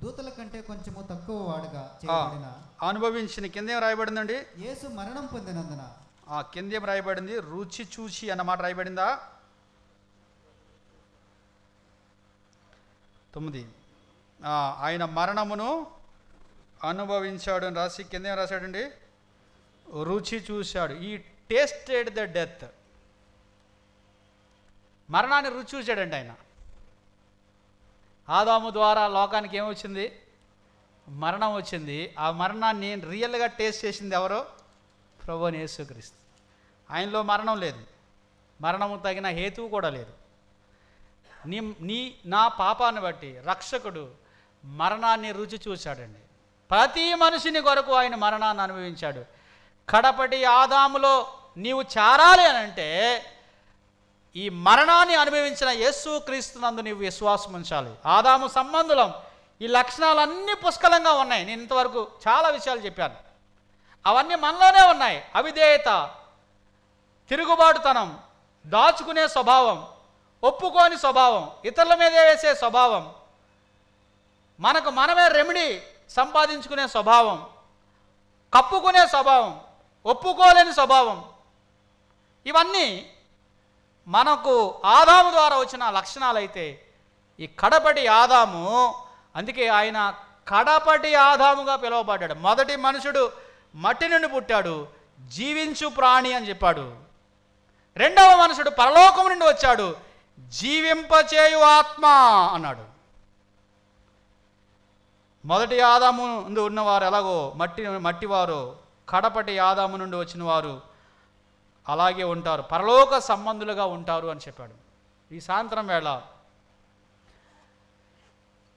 దూతల కంటే కొంచెము తక్కువ వాడుగా చేయబడిన అనుభవించిన కిందేం రాయబడిందండి? యేసు మరణం పొందినందున. కిందేం రాయబడింది? రుచి చూచి అన్నమాట రాయబడిందా? 9 ఆయన మరణమును అనుభవించాడు అని రాసి కిందేం రాశాడండి? రుచి చూశాడు. ఈ టేస్టెడ్ ద డెత్. మరణాన్ని రుచి చూశాడండి ఆయన. ఆదాము ద్వారా లోకానికి ఏమొచ్చింది? మరణం వచ్చింది. ఆ మరణాన్ని రియల్గా టేస్ట్ చేసింది ఎవరో? ప్రభువైన యేసుక్రీస్తు. ఆయనలో మరణం లేదు, మరణము తగిన హేతువు కూడా లేదు. నా పాపాన్ని బట్టి రక్షకుడు మరణాన్ని రుచి చూశాడండి. ప్రతి మనిషిని కొరకు ఆయన మరణాన్ని అనుభవించాడు. కడపటి ఆదాములో నీవు చేరాలి అని అంటే ఈ మరణాన్ని అనుభవించిన యేసుక్రీస్తునందు నీవు విశ్వాసం ఉంచాలి. ఆదాము సంబంధులం ఈ లక్షణాలన్నీ పుష్కలంగా ఉన్నాయి. నేను ఇంతవరకు చాలా విషయాలు చెప్పాను, అవన్నీ మనలోనే ఉన్నాయి. అవిధేయత, తిరుగుబాటుతనం, దాచుకునే స్వభావం, ఒప్పుకోని స్వభావం, ఇతరుల మీదే వేసే స్వభావం, మనకు మనమే రెమెడీ సంపాదించుకునే స్వభావం, కప్పుకునే స్వభావం, ఒప్పుకోలేని స్వభావం, ఇవన్నీ మనకు ఆదాము ద్వారా వచ్చిన లక్షణాలు. అయితే ఈ కడపటి ఆదాము, అందుకే ఆయన కడపటి ఆదాముగా పిలువబడ్డాడు. మొదటి మనుషుడు మట్టి నుండి పుట్టాడు, జీవించు ప్రాణి అని చెప్పాడు. రెండవ మనుషుడు పరలోకం నుండి వచ్చాడు, జీవింపచేయు ఆత్మ అన్నాడు. మొదటి ఆదాము నుండి ఉన్నవారు ఎలాగో మట్టివారు, కడపటి ఆదాము నుండి వచ్చిన వారు అలాగే ఉంటారు, పరలోక సంబంధులుగా ఉంటారు అని చెప్పాడు. ఈ సాయంత్రం వేళ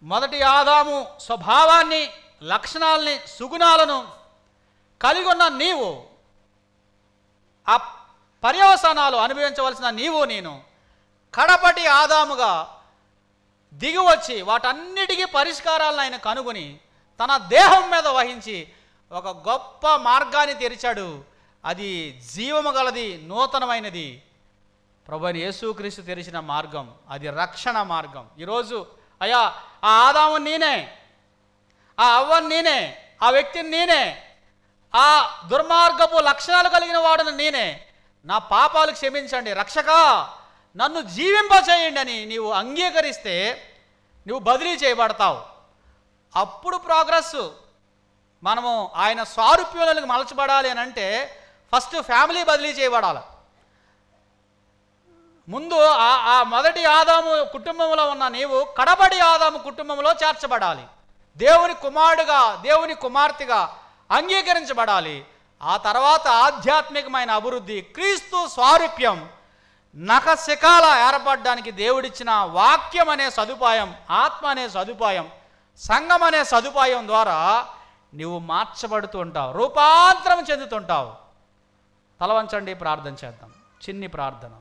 మొదటి ఆదాము స్వభావాన్ని, లక్షణాలని, సుగుణాలను కలిగి ఉన్న నీవు, ఆ పర్యవసానాలు అనుభవించవలసిన నీవు నేను కడపటి ఆదాముగా దిగి వచ్చి వాటన్నిటికీ పరిష్కారాలను ఆయన కనుగొని తన దేహం మీద వహించి ఒక గొప్ప మార్గాన్ని తెరిచాడు. అది జీవము గలది, నూతనమైనది. ప్రభువైన యేసుక్రీస్తు తెరిచిన మార్గం, అది రక్షణ మార్గం. ఈరోజు అయ్యా ఆ ఆదాము నేనే, ఆ అవ్వను నేనే, ఆ వ్యక్తిని నేనే, ఆ దుర్మార్గపు లక్షణాలు కలిగిన వాడును నేనే, నా పాపాలు క్షమించండి, రక్షకా నన్ను జీవింపచేయండి అని నీవు అంగీకరిస్తే నువ్వు బదిలీ చేయబడతావు. అప్పుడు ప్రోగ్రెస్. మనము ఆయన స్వారూప్యంలోకి మలచబడాలి అని అంటే ఫస్ట్ ఫ్యామిలీ బదిలీ చేయబడాలి. ముందు ఆ మొదటి ఆదాము కుటుంబంలో ఉన్న నీవు కడబడి ఆదాము కుటుంబంలో చేర్చబడాలి, దేవుని కుమారుడుగా దేవుని కుమార్తెగా అంగీకరించబడాలి. ఆ తర్వాత ఆధ్యాత్మికమైన అభివృద్ధి, క్రీస్తు స్వారూప్యం నఖశిఖాల ఏర్పడడానికి దేవుడిచ్చిన వాక్యం అనే సదుపాయం, ఆత్మ అనే సదుపాయం, సంఘం అనే సదుపాయం ద్వారా నీవు మార్చబడుతూ ఉంటావు, రూపాంతరం చెందుతుంటావు. తలవంచండి, ప్రార్థన చేద్దాం. చిన్ని ప్రార్థన.